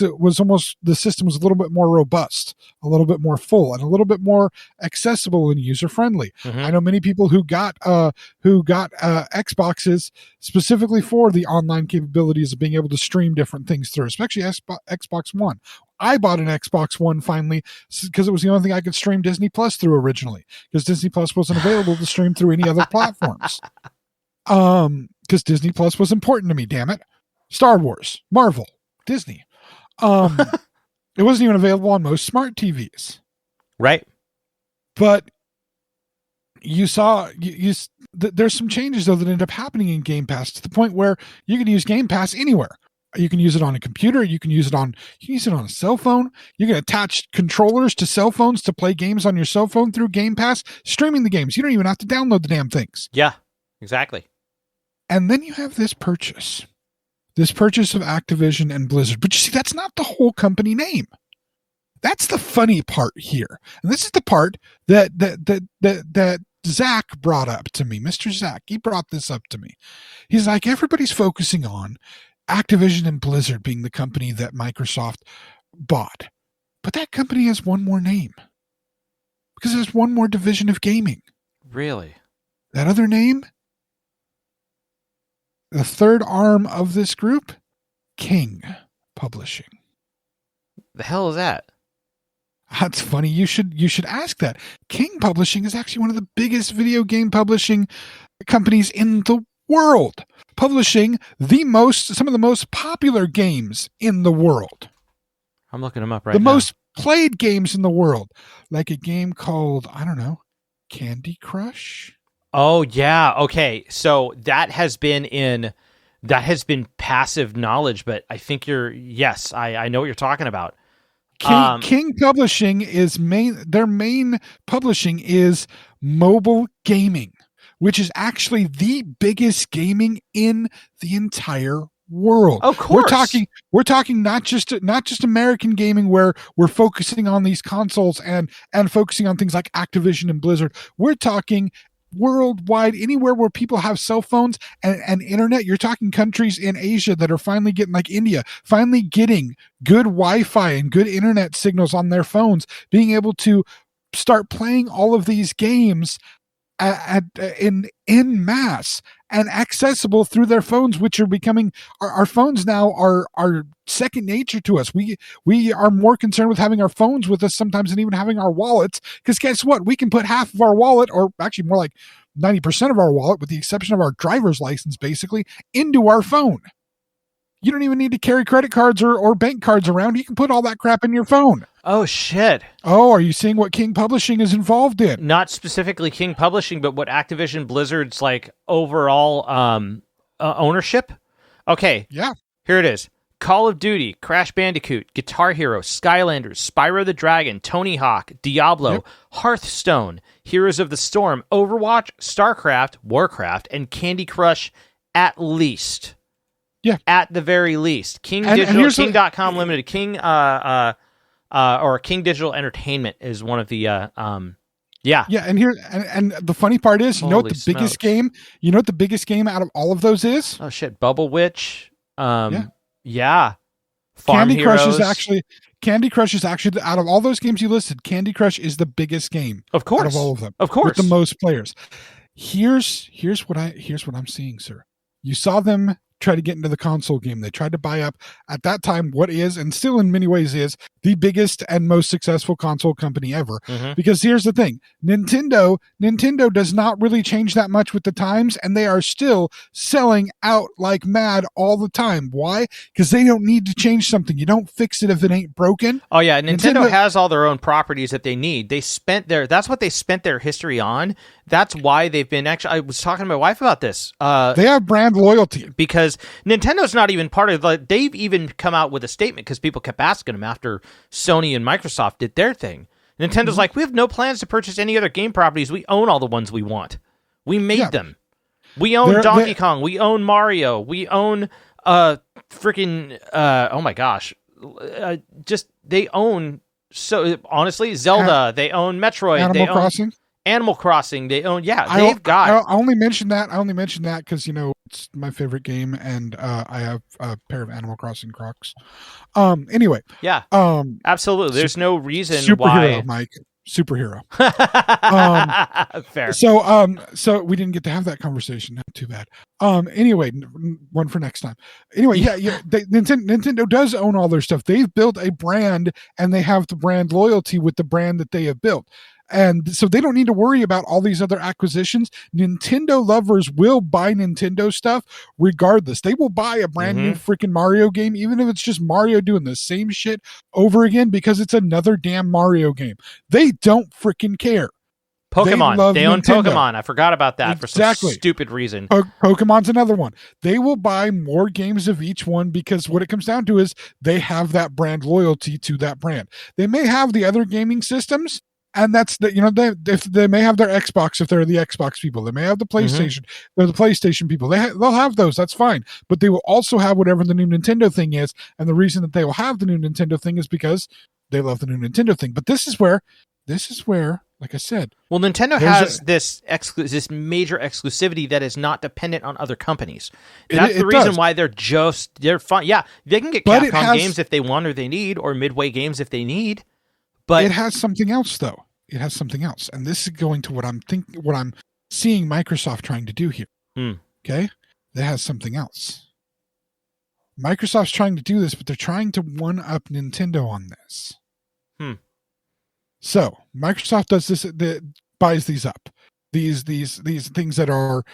the system was a little bit more robust, a little bit more full, and a little bit more accessible and user friendly. Mm-hmm. I know many people who got Xboxes specifically for the online capabilities of being able to stream different things through, especially Xbox One. I bought an Xbox One finally because it was the only thing I could stream Disney Plus through originally, because Disney Plus wasn't available to stream through any other platforms. Because Disney Plus was important to me, damn it. Star Wars, Marvel, Disney. It wasn't even available on most smart TVs. Right. But you saw there's some changes though that end up happening in Game Pass to the point where you can use Game Pass anywhere. You can use it on a computer. You can use it on a cell phone. You can attach controllers to cell phones to play games on your cell phone through Game Pass, streaming the games. You don't even have to download the damn things. Yeah, exactly. And then you have this purchase of Activision and Blizzard. But you see, that's not the whole company name. That's the funny part here. And this is the part that Zach brought up to me. Mr. Zach, he brought this up to me. He's like, everybody's focusing on Activision and Blizzard being the company that Microsoft bought. But that company has one more name. Because there's one more division of gaming. Really? That other name? The third arm of this group? King Publishing. The hell is that? That's funny. You should ask that. King Publishing is actually one of the biggest video game publishing companies in the world, publishing some of the most popular games in the world. I'm looking them up right now. The most played games in the world, like a game called, I don't know, Candy Crush. Oh yeah. Okay. So that has been passive knowledge, but I think yes, I know what you're talking about. King Publishing their main publishing is mobile gaming, which is actually the biggest gaming in the entire world. Of course. We're talking not just American gaming where we're focusing on these consoles and focusing on things like Activision and Blizzard. We're talking worldwide, anywhere where people have cell phones and internet. You're talking countries in Asia that are finally getting, like India, finally getting good Wi-Fi and good internet signals on their phones, being able to start playing all of these games in mass and accessible through their phones, which are becoming our phones now are second nature to us. We are more concerned with having our phones with us sometimes than even having our wallets, because guess what? We can put half of our wallet, or actually more like 90% of our wallet, with the exception of our driver's license, basically, into our phone. You don't even need to carry credit cards or bank cards around. You can put all that crap in your phone. Oh, shit. Oh, are you seeing what King Publishing is involved in? Not specifically King Publishing, but what Activision Blizzard's like overall ownership? Okay. Yeah. Here it is. Call of Duty, Crash Bandicoot, Guitar Hero, Skylanders, Spyro the Dragon, Tony Hawk, Diablo, Hearthstone, Heroes of the Storm, Overwatch, StarCraft, Warcraft, and Candy Crush at least. Yeah. At the very least. King Digital, King.com Limited, King or King Digital Entertainment is one of the yeah. Yeah, and the funny part is, you know what the biggest game out of all of those is? Oh shit, Bubble Witch. Yeah. Candy Crush is actually out of all those games you listed, Candy Crush is the biggest game. Of course. Out of all of them. Of course. With the most players. Here's what I'm seeing, sir. You saw them try to get into the console game. They tried to buy up, at that time, what is, and still in many ways is, the biggest and most successful console company ever. Mm-hmm. Because here's the thing, Nintendo does not really change that much with the times, and they are still selling out like mad all the time. Why? Because they don't need to change something. You don't fix it if it ain't broken. Oh yeah, Nintendo has all their own properties that they need. That's what they spent their history on. That's why they've been, actually, I was talking to my wife about this. They have brand loyalty. Because Nintendo's not even part of, like, they've even come out with a statement because people kept asking them after Sony and Microsoft did their thing. Nintendo's like, we have no plans to purchase any other game properties. We own all the ones we want. We made them. We own Donkey Kong. We own Mario. We own freaking oh my gosh. Just, they own, so honestly, Zelda. They own Metroid. Animal Crossing. They own, they've got. I only mentioned that because, it's my favorite game, and I have a pair of Animal Crossing Crocs. Anyway. Yeah. Absolutely. There's no reason superhero, why. Mike. Superhero. Fair. So we didn't get to have that conversation. Not too bad. Anyway, one for next time. Anyway, Nintendo does own all their stuff. They've built a brand, and they have the brand loyalty with the brand that they have built. And so they don't need to worry about all these other acquisitions. Nintendo lovers will buy Nintendo stuff regardless. They will buy a brand new freaking Mario game, even if it's just Mario doing the same shit over again, because it's another damn Mario game. They don't freaking care. Pokemon. They own Nintendo. Pokemon. I forgot about that for some stupid reason. Pokemon's another one. They will buy more games of each one because what it comes down to is they have that brand loyalty to that brand. They may have the other gaming systems, and that's they may have their Xbox if they're the Xbox people. They may have the PlayStation. They're the PlayStation people. They'll have those. That's fine. But they will also have whatever the new Nintendo thing is. And the reason that they will have the new Nintendo thing is because they love the new Nintendo thing. But this is where, like I said, well, Nintendo has this major exclusivity that is not dependent on other companies. That's the reason why they're fine. Yeah, they can get Capcom games if they want or they need, or Midway games if they need. But it has something else, though. It has something else, and this is going to what I'm seeing Microsoft trying to do here. Okay, it has something else. Microsoft's trying to do this, but they're trying to one-up Nintendo on this. So Microsoft does this, buys these up. These things that are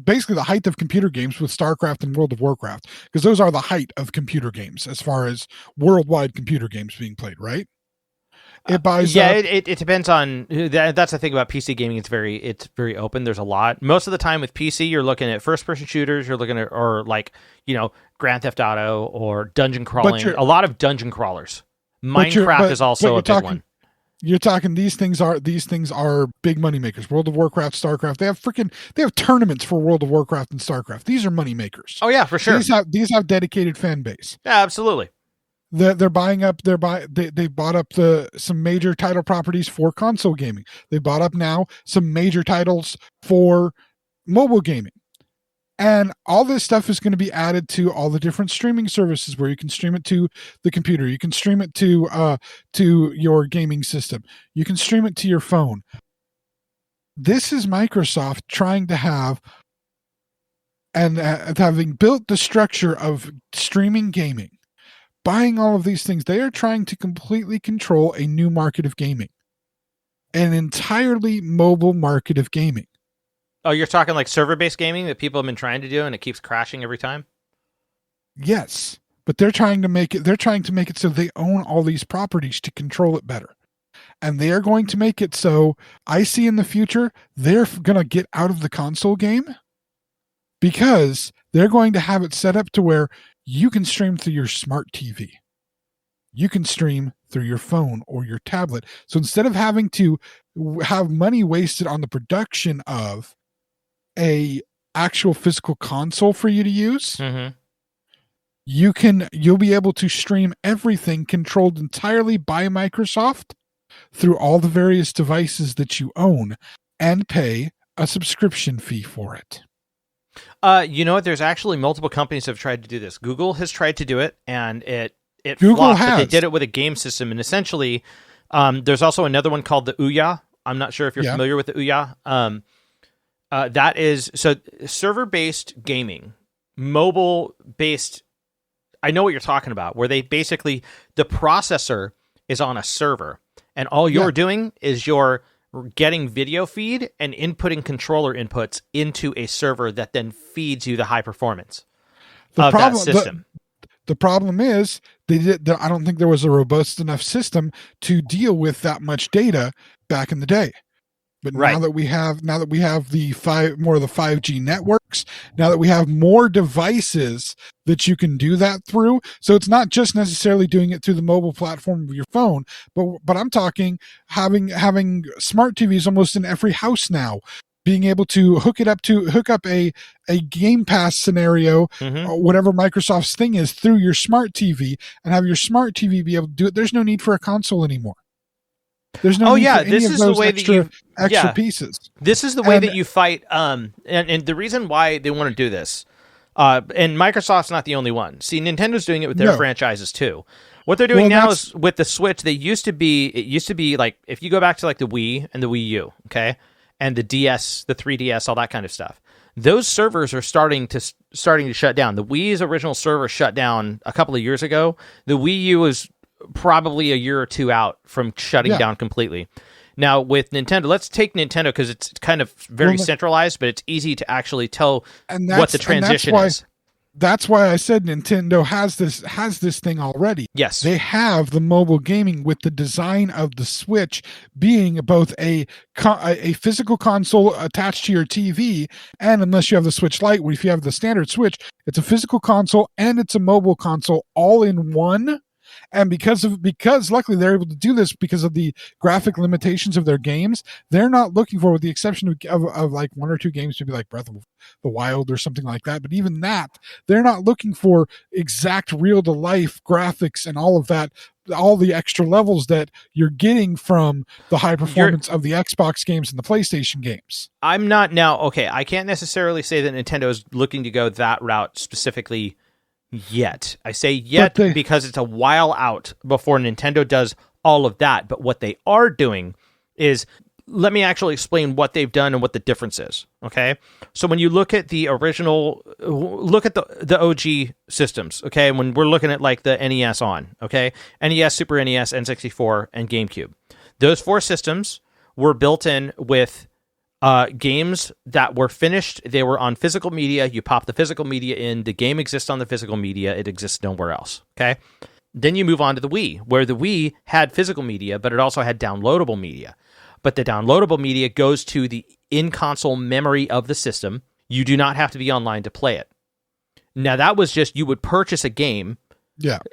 basically the height of computer games with StarCraft and World of Warcraft, because those are the height of computer games as far as worldwide computer games being played, right? It buys it depends on that's the thing about PC gaming. It's very open. There's a lot. Most of the time with PC, you're looking at first person shooters, you're looking at, or like, Grand Theft Auto or dungeon crawling. A lot of dungeon crawlers. Minecraft is also a big one. You're talking these things are big money makers. World of Warcraft, StarCraft. They have tournaments for World of Warcraft and StarCraft. These are money makers. Oh yeah, for sure. These have dedicated fan base. Yeah, absolutely. They bought up some major title properties for console gaming. They bought up now some major titles for mobile gaming. And all this stuff is going to be added to all the different streaming services where you can stream it to the computer. You can stream it to your gaming system. You can stream it to your phone. This is Microsoft trying to have, and having built the structure of streaming gaming, buying all of these things, they are trying to completely control a new market of gaming, an entirely mobile market of gaming. Oh, you're talking like server-based gaming that people have been trying to do, and it keeps crashing every time? Yes, but they're trying to make it so they own all these properties to control it better. And they are going to make it so I see in the future they're going to get out of the console game because they're going to have it set up to where you can stream through your smart TV. You can stream through your phone or your tablet. So instead of having to have money wasted on the production of a actual physical console for you to use, you'll be able to stream everything controlled entirely by Microsoft through all the various devices that you own and pay a subscription fee for it. You know what? There's actually multiple companies that have tried to do this. Google has tried to do it, and it Google flopped, has. but they did it with a game system. And essentially, there's also another one called the Ouya. I'm not sure if you're familiar with the Ouya. That is server-based gaming, mobile-based. I know what you're talking about, where they basically, the processor is on a server, and all you're doing is you're getting video feed and inputting controller inputs into a server that then feeds you the high performance of that system. The problem is I don't think there was a robust enough system to deal with that much data back in the day. But now that we have more of the 5G networks, now that we have more devices that you can do that through, so it's not just necessarily doing it through the mobile platform of your phone, but I'm talking having smart TVs almost in every house now, being able to hook up a Game Pass scenario, whatever Microsoft's thing is, through your smart TV, and have your smart TV be able to do it. There's no need for a console anymore. There's no need for any of those extra pieces. This is the way that you fight. And the reason why they want to do this, and Microsoft's not the only one. See, Nintendo's doing it with their franchises too. What they're doing now is with the Switch. It used to be like, if you go back to like the Wii and the Wii U, okay, and the DS, the 3DS, all that kind of stuff. Those servers are starting to shut down. The Wii's original server shut down a couple of years ago. The Wii U is probably a year or two out from shutting down completely. Now, with Nintendo, let's take Nintendo because it's kind of very centralized, but it's easy to actually tell what the transition is. That's why I said Nintendo has this thing already. Yes. They have the mobile gaming with the design of the Switch being both a physical console attached to your TV, and unless you have the Switch Lite, if you have the standard Switch, it's a physical console and it's a mobile console all in one. And because luckily they're able to do this because of the graphic limitations of their games, they're not looking for, with the exception of like one or two games, to be like Breath of the Wild or something like that. But even that, they're not looking for exact real to life graphics and all of that, all the extra levels that you're getting from the high performance of the Xbox games and the PlayStation games. I'm not now. Okay, I can't necessarily say that Nintendo is looking to go that route specifically yet. I say yet because it's a while out before Nintendo does all of that. But what they are doing is, let me actually explain what they've done and what the difference is. Okay. So when you look at the original, look at the OG systems. Okay. When we're looking at like the NES okay. NES, Super NES, N64, and GameCube. Those four systems were built in with games that were finished. They were on physical media. You pop the physical media in. The game exists on the physical media. It exists nowhere else. Okay. Then you move on to the Wii, where the Wii had physical media, but it also had downloadable media. But the downloadable media goes to the in-console memory of the system. You do not have to be online to play it. Now, that was just, you would purchase a game,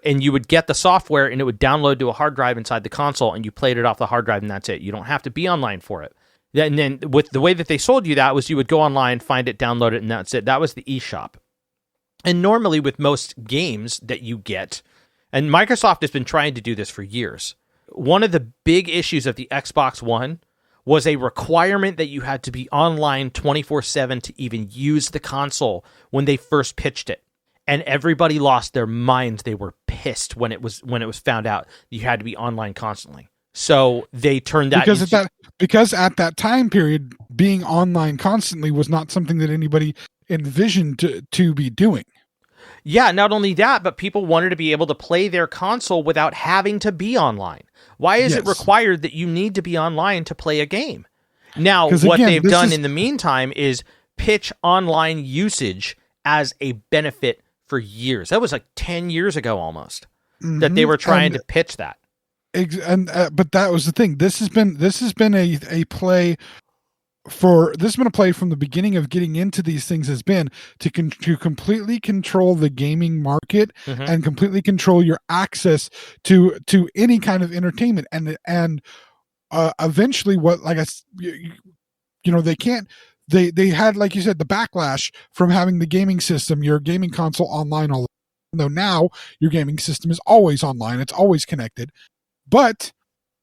and you would get the software, and it would download to a hard drive inside the console, and you played it off the hard drive, and that's it. You don't have to be online for it. And then with the way that they sold you that was you would go online, find it, download it, and that's it. That was the eShop. And normally with most games that you get, and Microsoft has been trying to do this for years, one of the big issues of the Xbox One was a requirement that you had to be online 24/7 to even use the console when they first pitched it. And everybody lost their minds. They were pissed when it was found out you had to be online constantly. So they turned that because at that time period, being online constantly was not something that anybody envisioned to be doing. Yeah, not only that, but people wanted to be able to play their console without having to be online. Why is it required that you need to be online to play a game? Now, what they've done in the meantime is pitch online usage as a benefit for years. That was like 10 years ago almost that they were trying to pitch that. But that was the thing. This has been a play from the beginning of getting into these things, has been to completely control the gaming market and completely control your access to any kind of entertainment. And eventually, they can't. They had, like you said, the backlash from having the gaming system, your gaming console online all the time. Though now your gaming system is always online, it's always connected. But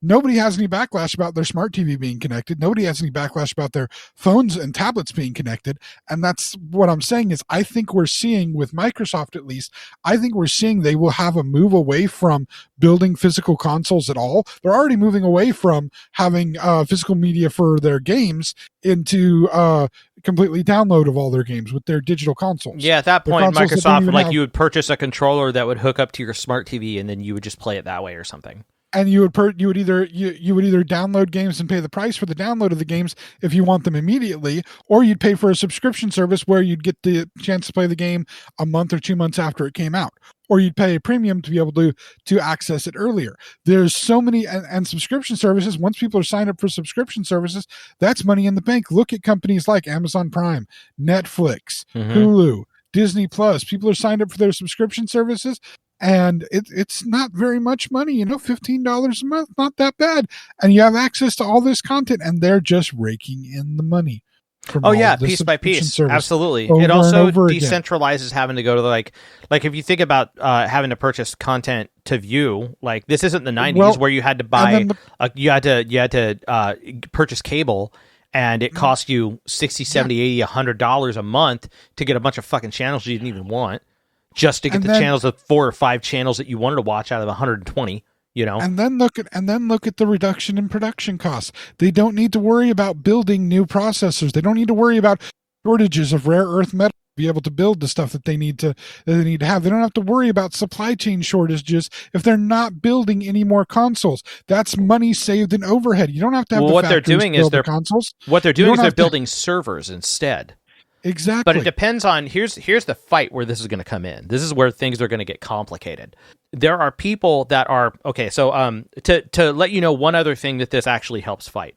nobody has any backlash about their smart TV being connected. Nobody has any backlash about their phones and tablets being connected. And that's what I'm saying is, I think we're seeing, with Microsoft at least, I think we're seeing they will have a move away from building physical consoles at all. They're already moving away from having physical media for their games into completely download of all their games with their digital consoles. Yeah, at that point, Microsoft, you would purchase a controller that would hook up to your smart TV, and then you would just play it that way or something. And you would either download games and pay the price for the download of the games if you want them immediately, or you'd pay for a subscription service where you'd get the chance to play the game a month or 2 months after it came out, or you'd pay a premium to be able to access it earlier. There's so many and subscription services. Once people are signed up for subscription services, that's money in the bank. Look at companies like Amazon Prime, Netflix, Hulu, Disney Plus. People are signed up for their subscription services. And it's not very much money, $15 a month, not that bad. And you have access to all this content, and they're just raking in the money. Piece by piece. Absolutely. It also decentralizes having to go to like if you think about having to purchase content to view, like this isn't the 90s where you had to buy, you had to purchase cable. And it cost you $60, $70, $80, $100 a month to get a bunch of fucking channels you didn't even want. Just to get the channels, of 4 or 5 channels that you wanted to watch out of 120, And then look at the reduction in production costs. They don't need to worry about building new processors. They don't need to worry about shortages of rare earth metals be able to build the stuff that they need to have. They don't have to worry about supply chain shortages if they're not building any more consoles. That's money saved in overhead. You don't have to have what they're doing is they're consoles. What they're doing is they're building servers instead. Exactly. But it depends on here's the fight where this is going to come in. This is where things are going to get complicated. There are people that are okay. So to let you know one other thing that this actually helps fight.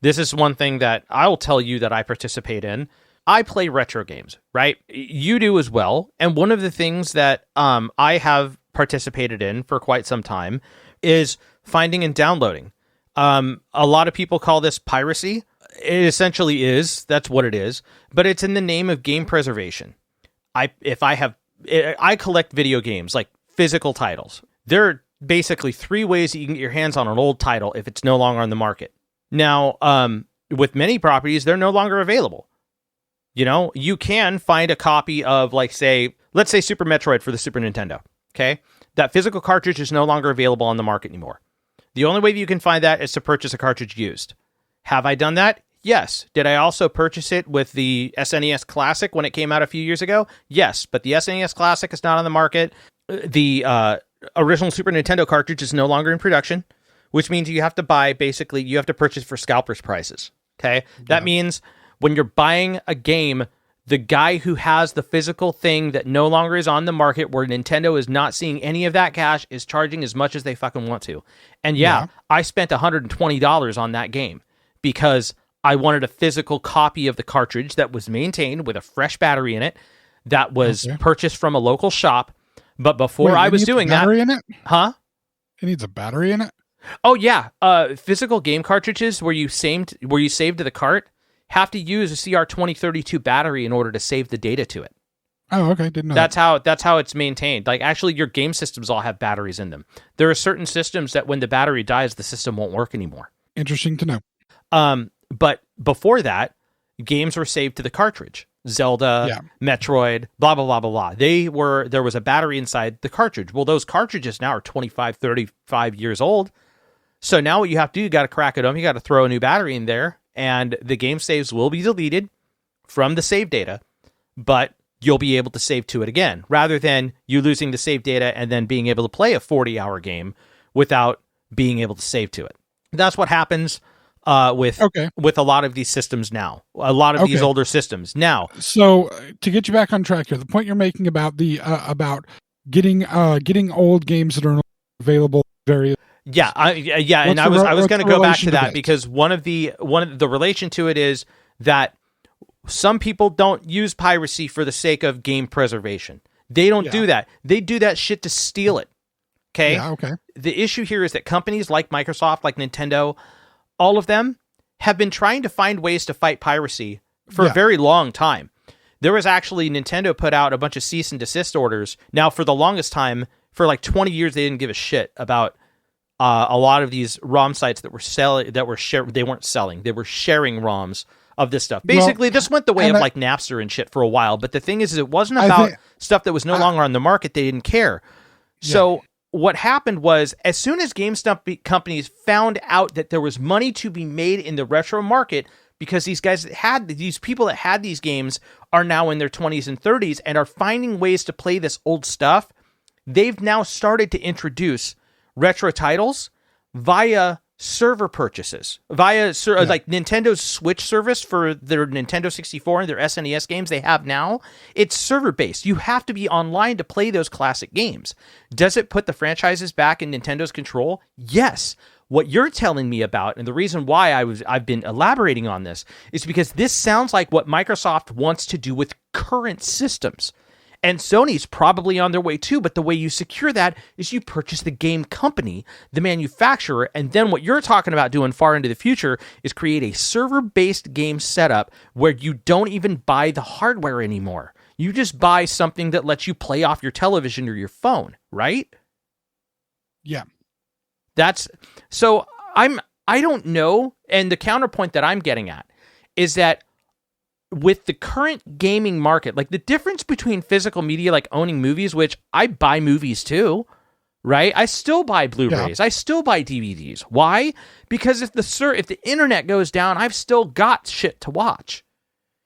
This is one thing that I'll tell you that I participate in. I play retro games, right? You do as well. And one of the things that I have participated in for quite some time is finding and downloading. A lot of people call this piracy. It essentially is. That's what it is. But it's in the name of game preservation. I collect video games, like physical titles. There are basically 3 ways that you can get your hands on an old title if it's no longer on the market. Now, with many properties, they're no longer available. You know, you can find a copy of, like, let's say Super Metroid for the Super Nintendo. Okay? That physical cartridge is no longer available on the market anymore. The only way that you can find that is to purchase a cartridge used. Have I done that? Yes. Did I also purchase it with the SNES Classic when it came out a few years ago? Yes, but the SNES Classic is not on the market. The original Super Nintendo cartridge is no longer in production, which means you have to purchase for scalpers prices. Okay? That means when you're buying a game, the guy who has the physical thing that no longer is on the market, where Nintendo is not seeing any of that cash, is charging as much as they fucking want to. And I spent $120 on that game because I wanted a physical copy of the cartridge that was maintained with a fresh battery in it, that was purchased from a local shop. But before I was doing that, battery in it? Huh? It needs a battery in it? Oh yeah, physical game cartridges where you saved to the cart have to use a CR2032 battery in order to save the data to it. Oh, okay, didn't know. That's how it's maintained. Like, actually, your game systems all have batteries in them. There are certain systems that when the battery dies, the system won't work anymore. Interesting to know. But before that, games were saved to the cartridge. Zelda, Metroid, blah, blah, blah, blah, blah. There was a battery inside the cartridge. Well, those cartridges now are 25, 35 years old. So now what you have to do, you got to crack it open. You got to throw a new battery in there, and the game saves will be deleted from the save data, but you'll be able to save to it again, rather than you losing the save data and then being able to play a 40-hour game without being able to save to it. That's what happens with a lot of these systems now, a lot of these older systems now. So to get you back on track here, the point you're making about the about getting old games that are available various. Yeah, and I was going to go back to that because one of the relation to it is that some people don't use piracy for the sake of game preservation. They don't do that. They do that shit to steal it. Okay? Yeah, okay. The issue here is that companies like Microsoft, like Nintendo, all of them have been trying to find ways to fight piracy for a very long time. There was actually, Nintendo put out a bunch of cease and desist orders. Now, for the longest time, for like 20 years, they didn't give a shit about a lot of these ROM sites that were selling, they weren't selling. They were sharing ROMs of this stuff. Basically, this went the way of like Napster and shit for a while. But the thing is it wasn't about stuff that was no longer on the market. They didn't care. So what happened was, as soon as GameStop companies found out that there was money to be made in the retro market, because these people that had these games are now in their 20s and 30s and are finding ways to play this old stuff, they've now started to introduce retro titles via server purchases, like Nintendo's Switch service for their Nintendo 64 and their SNES games they have now. It's server based. You have to be online to play those classic games. Does it put the franchises back in Nintendo's control? Yes. What you're telling me about, and the reason why I've been elaborating on this, is because this sounds like what Microsoft wants to do with current systems. And Sony's probably on their way too, but the way you secure that is you purchase the game company, the manufacturer, and then what you're talking about doing far into the future is create a server-based game setup where you don't even buy the hardware anymore. You just buy something that lets you play off your television or your phone, right? Yeah. So I don't know, and the counterpoint that I'm getting at is that with the current gaming market, like the difference between physical media, like owning movies, which I buy movies too, right? I still buy Blu-rays. I still buy DVDs. Why? Because if the internet goes down, I've still got shit to watch.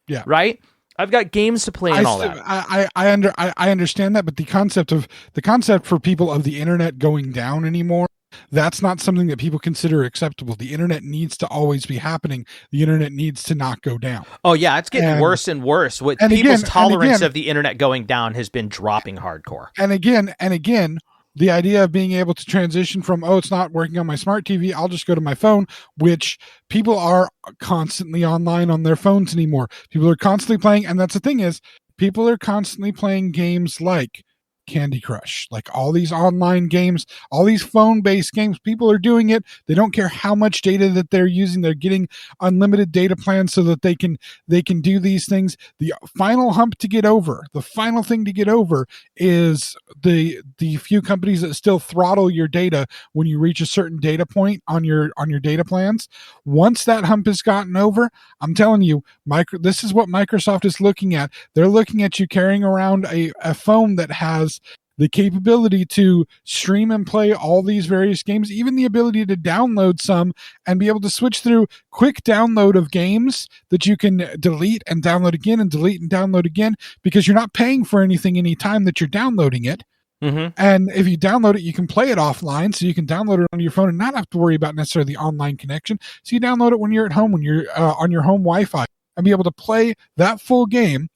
Yeah. Right? I've got games to play and all that. I understand that, but the concept for people of the internet going down anymore, that's not something that people consider acceptable. The internet needs to always be happening. The internet needs to not go down. Oh yeah, it's getting worse and worse. People's tolerance of the internet going down has been dropping hardcore. And again, the idea of being able to transition from, it's not working on my smart TV, I'll just go to my phone, which people are constantly online on their phones anymore. People are constantly playing, and that's the thing is, people are constantly playing games like Candy Crush, like all these online games, all these phone-based games. People are doing it. They don't care how much data that they're using. They're getting unlimited data plans so that they can do these things. The final hump to get over, the final thing to get over, is the few companies that still throttle your data when you reach a certain data point on your data plans. Once that hump is gotten over, I'm telling you, this is what Microsoft is looking at. They're looking at you carrying around a phone that has the capability to stream and play all these various games, even the ability to download some and be able to switch through quick download of games that you can delete and download again and delete and download again, because you're not paying for anything any time that you're downloading it. Mm-hmm. And if you download it, you can play it offline, so you can download it on your phone and not have to worry about necessarily the online connection. So you download it when you're at home, when you're on your home Wi-Fi, and be able to play that full game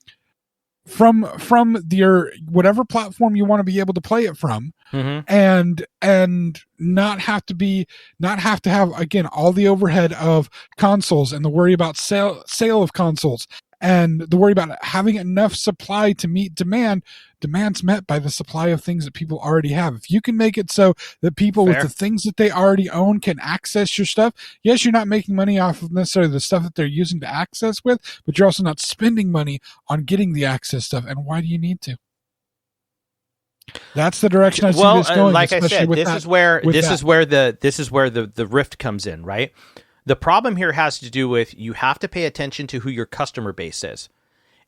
from your whatever platform you want to be able to play it from, and not have to have again all the overhead of consoles and the worry about sale of consoles and the worry about having enough supply to meet demand. Demand's met by the supply of things that people already have. If you can make it so that people with the things that they already own can access your stuff, yes, you're not making money off of necessarily the stuff that they're using to access with, but you're also not spending money on getting the access stuff. And why do you need to? That's the direction I see this going. Like I said, this is where the rift comes in, right? The problem here has to do with, you have to pay attention to who your customer base is.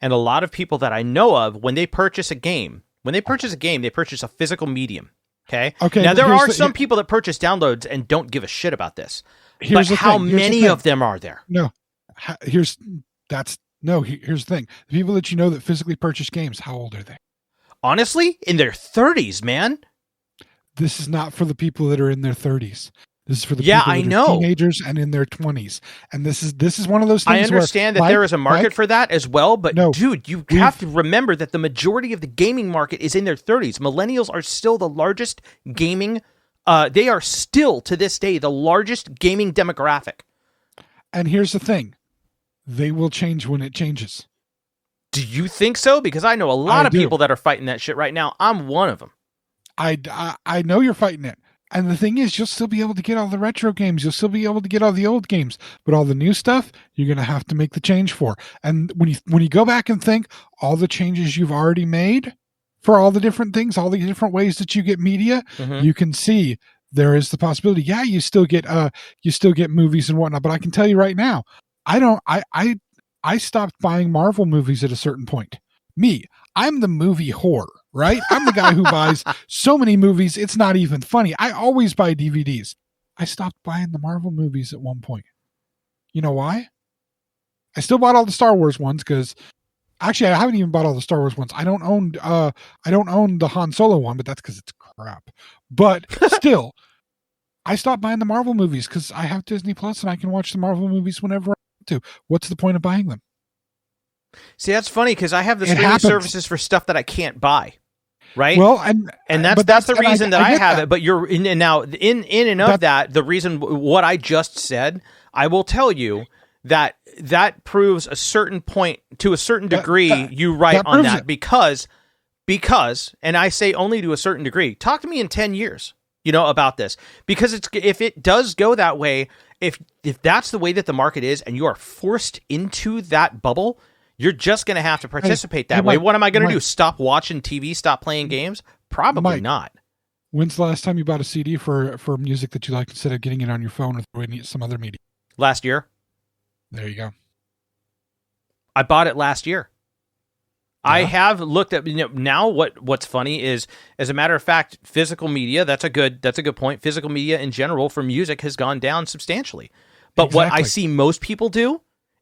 And a lot of people that I know of, when they purchase a game, they purchase a physical medium. Okay. Now there are some people that purchase downloads and don't give a shit about this. But how many of them are there? Here's the thing. The people that you know that physically purchase games, how old are they? Honestly, in their 30s, man. This is not for the people that are in their 30s. This is for the people that are teenagers and in their 20s. And this is one of those things. I understand that there is a market for that as well, but dude, you have to remember that the majority of the gaming market is in their 30s. Millennials are still the largest gaming. They are still, to this day, the largest gaming demographic. And here's the thing. They will change when it changes. Do you think so? Because I know a lot of people that are fighting that shit right now. I'm one of them. I know you're fighting it. And the thing is, you'll still be able to get all the retro games. You'll still be able to get all the old games. But all the new stuff, you're going to have to make the change for. And when you go back and think all the changes you've already made for all the different things, all the different ways that you get media, you can see there is the possibility. Yeah, you still get movies and whatnot. But I can tell you right now, I stopped buying Marvel movies at a certain point. I'm the movie whore. Right? I'm the guy who buys so many movies, it's not even funny. I always buy DVDs. I stopped buying the Marvel movies at one point. You know why? I still bought all the Star Wars ones because actually I haven't even bought all the Star Wars ones. I don't own the Han Solo one, but that's because it's crap. But still, I stopped buying the Marvel movies because I have Disney Plus and I can watch the Marvel movies whenever I want to. What's the point of buying them? See, that's funny because I have the streaming services for stuff that I can't buy. Right. Well, and that's the reason that I have it. But you're in that the reason what I just said, I will tell you that proves a certain point to a certain degree. You right on that because, and I say only to a certain degree. Talk to me in 10 years, about this, because if it does go that way, if that's the way that the market is, and you are forced into that bubble, you're just going to have to participate that way. What am I going to do? Stop watching TV? Stop playing games? Probably not. When's the last time you bought a CD for music that you like instead of getting it on your phone or some other media? Last year. There you go. I bought it last year. Yeah. I have looked at now. What's funny is, as a matter of fact, physical media. That's a good point. Physical media in general for music has gone down substantially. But what I see most people do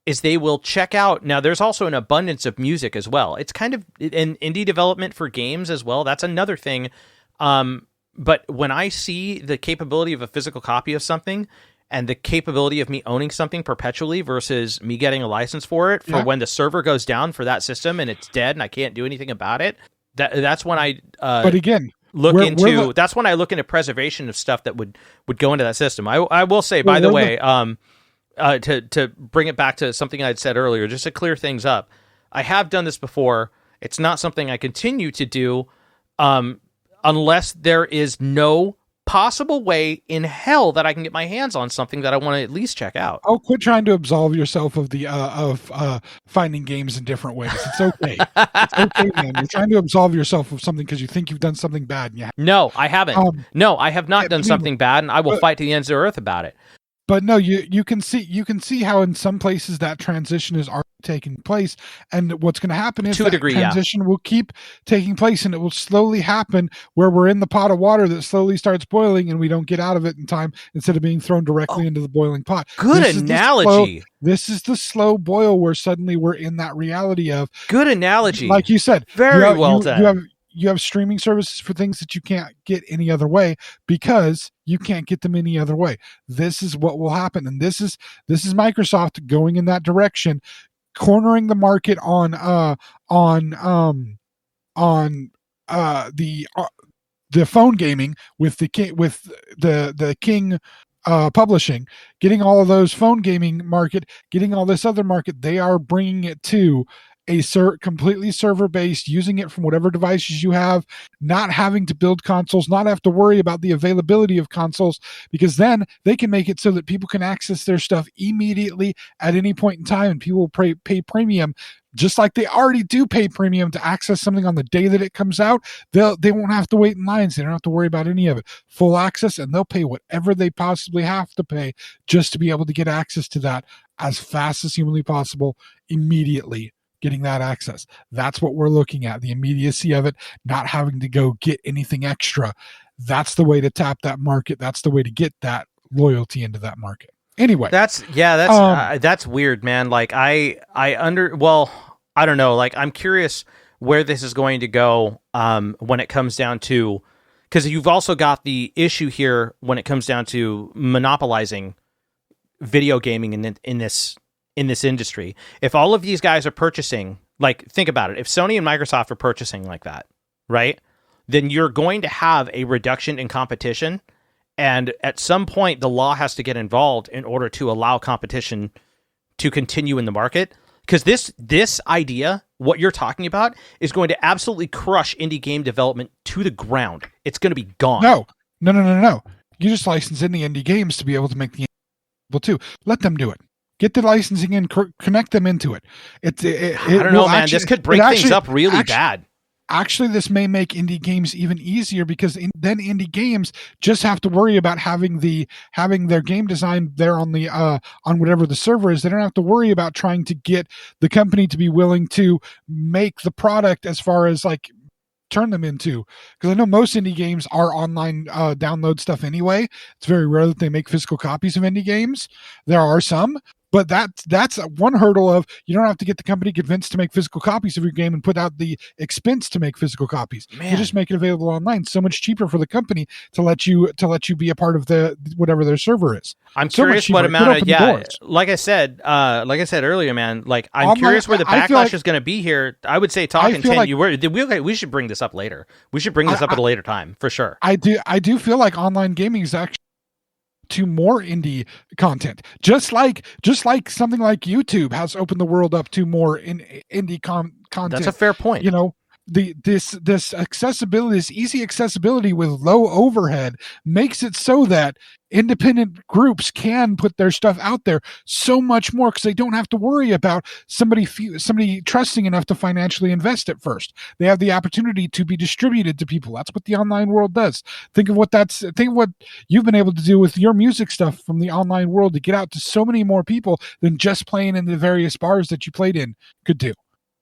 is they will check out. Now, there's also an abundance of music as well. It's kind of an indie development for games as well. That's another thing. But when I see the capability of a physical copy of something and the capability of me owning something perpetually versus me getting a license for it for when the server goes down for that system and it's dead and I can't do anything about it, that's when I but again, that's when I look into preservation of stuff that would go into that system. I will say, by the way, to bring it back to something I'd said earlier, just to clear things up, I have done this before. It's not something I continue to do, unless there is no possible way in hell that I can get my hands on something that I want to at least check out. Oh, quit trying to absolve yourself of the finding games in different ways. It's okay. It's okay, man. You're trying to absolve yourself of something because you think you've done something bad. And no, I haven't. No, I have not done something bad, and I will fight to the ends of the earth about it. But no, you can see how in some places that transition is already taking place, and what's going to happen is that transition will keep taking place, and it will slowly happen where we're in the pot of water that slowly starts boiling, and we don't get out of it in time instead of being thrown directly into the boiling pot. Good analogy. This is the slow boil where suddenly we're in that reality of. Good analogy. Like you said, very well done. You have streaming services for things that you can't get any other way because you can't get them any other way. This is what will happen, and this is Microsoft going in that direction, cornering the market on the phone gaming with the King publishing, getting all of those phone gaming market, getting all this other market. They are bringing it to a completely server-based, using it from whatever devices you have, not having to build consoles, not have to worry about the availability of consoles, because then they can make it so that people can access their stuff immediately at any point in time, and people will pay premium, just like they already do pay premium to access something on the day that it comes out. They won't have to wait in lines. They don't have to worry about any of it. Full access, and they'll pay whatever they possibly have to pay just to be able to get access to that as fast as humanly possible, immediately. Getting that access. That's what we're looking at. The immediacy of it, not having to go get anything extra. That's the way to tap that market. That's the way to get that loyalty into that market. Anyway, that's weird, man. Like I don't know. Like I'm curious where this is going to go when it comes down to, because you've also got the issue here when it comes down to monopolizing video gaming in this industry. If all of these guys are purchasing, like, think about it. If Sony and Microsoft are purchasing like that, right? Then you're going to have a reduction in competition. And at some point, the law has to get involved in order to allow competition to continue in the market. Because this idea, what you're talking about, is going to absolutely crush indie game development to the ground. It's going to be gone. No. You just license in the indie games to be able to make the able to. Let them do it. Get the licensing in, connect them into it. I don't know, man. This could break things up really bad. Actually, this may make indie games even easier because then indie games just have to worry about having their game design there on the on whatever the server is. They don't have to worry about trying to get the company to be willing to make the product as far as like turn them into, because I know most indie games are online download stuff anyway. It's very rare that they make physical copies of indie games. There are some, but that's one hurdle of you don't have to get the company convinced to make physical copies of your game and put out the expense to make physical copies. Man. You just make it available online. So much cheaper for the company to let you be a part of the whatever their server is. I'm curious what amount of like I said earlier, man. Like I'm curious where the backlash is going to be here. I would say we should bring this up later. We should bring this up at a later time for sure. I do feel like online gaming is actually to more indie content, just like something like YouTube has opened the world up to more indie content. That's a fair point. You know, this accessibility, this easy accessibility with low overhead makes it so that independent groups can put their stuff out there so much more because they don't have to worry about somebody trusting enough to financially invest at first. They have the opportunity to be distributed to people. That's what the online world does. Think of what you've been able to do with your music stuff from the online world to get out to so many more people than just playing in the various bars that you played in could do.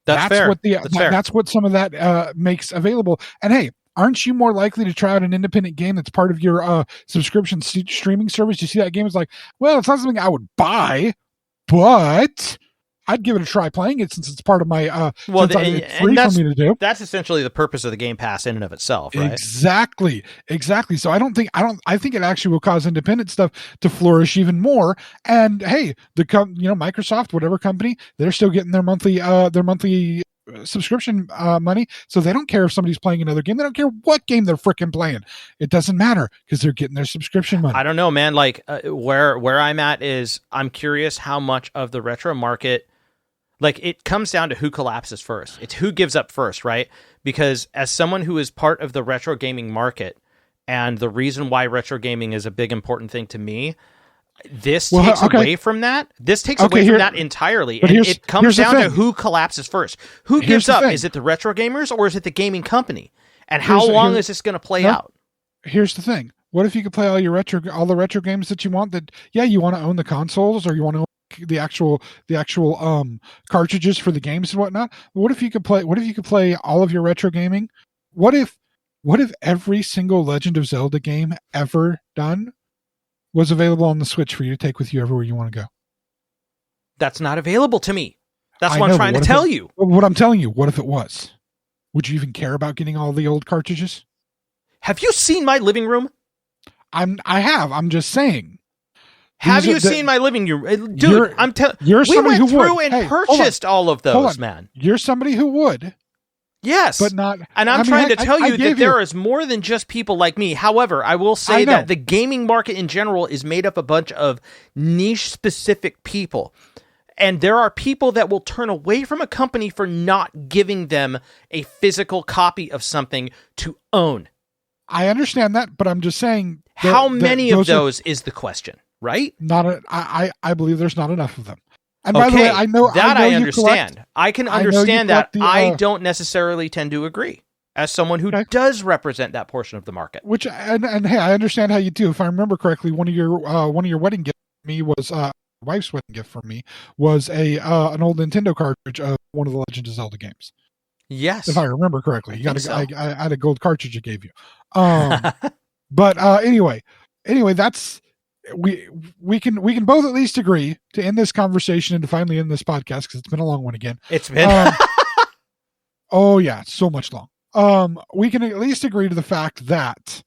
That's fair. That's what some of that makes available. And hey, aren't you more likely to try out an independent game that's part of your subscription streaming service? You see that game is like, well, it's not something I would buy, but I'd give it a try playing it since it's part of my Well, it's free for me to do. That's essentially the purpose of the Game Pass in and of itself, right? Exactly. So I think it actually will cause independent stuff to flourish even more. And hey, Microsoft, whatever company, they're still getting their monthly subscription money, so they don't care if somebody's playing another game. They don't care what game they're freaking playing. It doesn't matter because they're getting their subscription money. I don't know, man. Like where I'm at is I'm curious how much of the retro market, like it comes down to who collapses first. It's who gives up first, right? Because as someone who is part of the retro gaming market, and the reason why retro gaming is a big important thing to me, this takes away from that. This takes away from that entirely. And it comes down to who collapses first. Who gives up? Is it the retro gamers or is it the gaming company? And how long is this going to play out? Here's the thing. What if you could play all the retro games that you want? That you want to own the consoles or you want to own the actual cartridges for the games and whatnot. What if you could play all of your retro gaming? What if every single Legend of Zelda game ever done was available on the Switch for you to take with you everywhere you want to go? That's not available to me. That's what I'm trying to tell you. What I'm telling you, what if it was? Would you even care about getting all the old cartridges? Have you seen my living room? I have. I'm just saying. Have you seen my living room? Dude, I'm telling you. We went through and purchased all of those, man. You're somebody who would. Yes. But not. And I'm trying to tell you that there is more than just people like me. However, I will say that the gaming market in general is made up a bunch of niche specific people. And there are people that will turn away from a company for not giving them a physical copy of something to own. I understand that, but I'm just saying. How many of those is the question, right? I believe there's not enough of them. And by the way, I understand. I can understand that. I don't necessarily tend to agree as someone who does represent that portion of the market. And hey, I understand how you do. If I remember correctly, one of your wedding gifts for me was wife's wedding gift for me was an old Nintendo cartridge of one of the Legend of Zelda games. Yes, if I remember correctly, I had a gold cartridge I gave you. But anyway, that's. We can both at least agree to end this conversation and to finally end this podcast because it's been a long one again. It's been oh yeah, so much long. We can at least agree to the fact that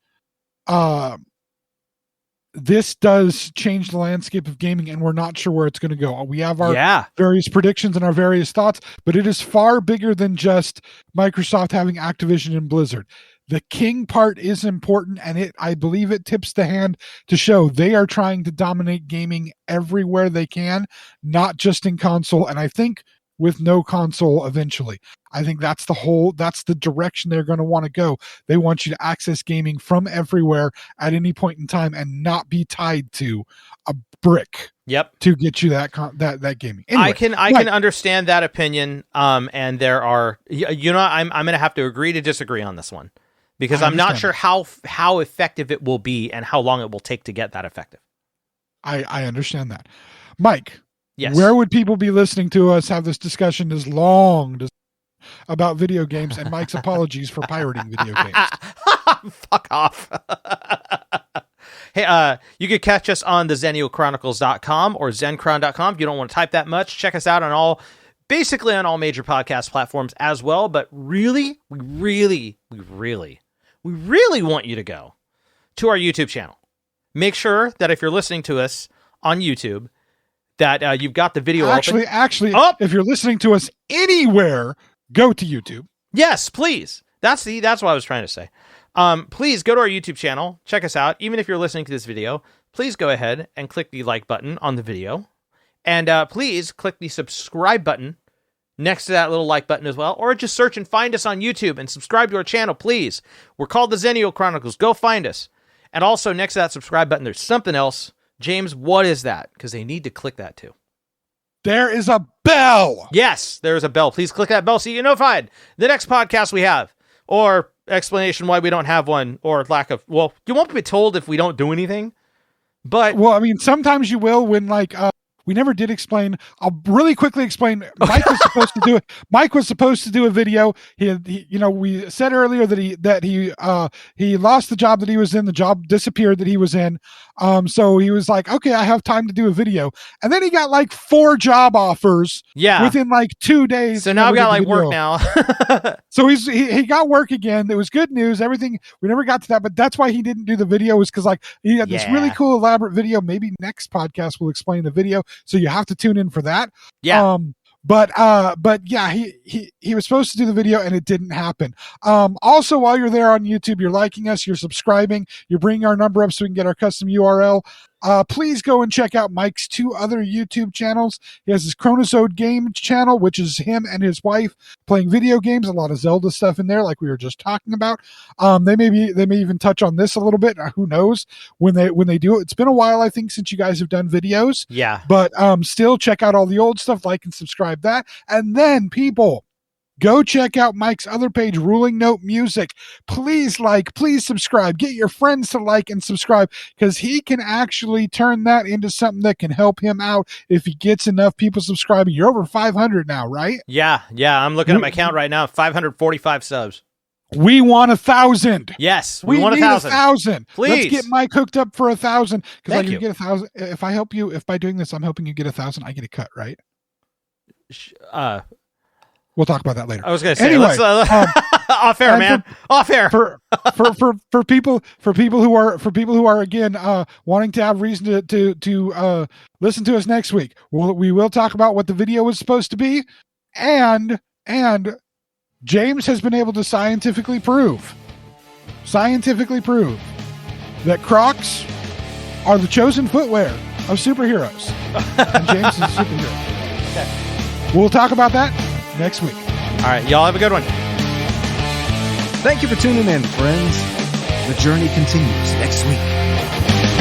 this does change the landscape of gaming and we're not sure where it's going to go. We have our various predictions and our various thoughts, but it is far bigger than just Microsoft having Activision and Blizzard. The King part is important, and I believe it tips the hand to show they are trying to dominate gaming everywhere they can, not just in console, and I think with no console eventually. I think that's the direction they're going to want to go. They want you to access gaming from everywhere at any point in time and not be tied to a brick. Yep. To get you that gaming. Anyway, I can understand that opinion. And there are, I'm going to have to agree to disagree on this one. Because I'm not sure how effective it will be and how long it will take to get that effective. I understand that. Mike, yes. Where would people be listening to us have this discussion as long about video games and Mike's apologies for pirating video games? Fuck off. Hey, you could catch us on the XennialChronicles.com or ZenChron.com. If you don't want to type that much, check us out on basically on all major podcast platforms as well. But really, we really want you to go to our YouTube channel. Make sure that if you're listening to us on YouTube, that you've got the video open. Actually, if you're listening to us anywhere, go to YouTube. Yes, please. That's what I was trying to say. Please go to our YouTube channel. Check us out. Even if you're listening to this video, please go ahead and click the like button on the video. And please click the subscribe button next to that little like button as well, or just search and find us on YouTube and subscribe to our channel, please. We're called the Xennial Chronicles. Go find us. And also next to that subscribe button, there's something else. James, what is that? Because they need to click that too. There is a bell. Yes, there is a bell. Please click that bell so you get notified the next podcast we have, or explanation why we don't have one, or lack of. Well, you won't be told if we don't do anything. But well, I mean, sometimes you will when we never did explain. I'll really quickly explain. Mike was supposed to do it. Mike was supposed to do a video. We said earlier that he lost the job that he was in. The job disappeared that he was in. So he was like, okay, I have time to do a video. And then he got like 4 job offers within like 2 days. So now I've got like work now. So he got work again. It was good news. Everything, we never got to that, but that's why he didn't do the video, was because like he had this really cool elaborate video. Maybe next podcast will explain the video. So you have to tune in for that. Yeah. But yeah, he was supposed to do the video and it didn't happen. Also, while you're there on YouTube, you're liking us, you're subscribing, you're bringing our number up so we can get our custom URL. Please go and check out Mike's 2 other YouTube channels. He has his Chronosode Game channel, which is him and his wife playing video games. A lot of Zelda stuff in there, like we were just talking about. They may even touch on this a little bit. Who knows when they do it? It's been a while, I think, since you guys have done videos. Yeah. But still, check out all the old stuff, like and subscribe that, and then people. Go check out Mike's other page, Ruling Note Music. Please please subscribe. Get your friends to like and subscribe, because he can actually turn that into something that can help him out if he gets enough people subscribing. You're over 500 now, right? Yeah. I'm looking at my count right now. 545 subs. We want 1,000. Yes, we want need 1,000. Please, let's get Mike hooked up for 1,000. Because I Thank can get 1,000. If I help you, if by doing this I'm helping you get 1,000, I get a cut, right? We'll talk about that later. I was going to say, anyway, let's, off air, man. Off air. For people who are again wanting to have reason to listen to us next week. We will talk about what the video was supposed to be, and James has been able to scientifically prove that Crocs are the chosen footwear of superheroes. And James is a superhero. Okay. We'll talk about that next week. All right, y'all have a good one. Thank you for tuning in, friends. The journey continues next week.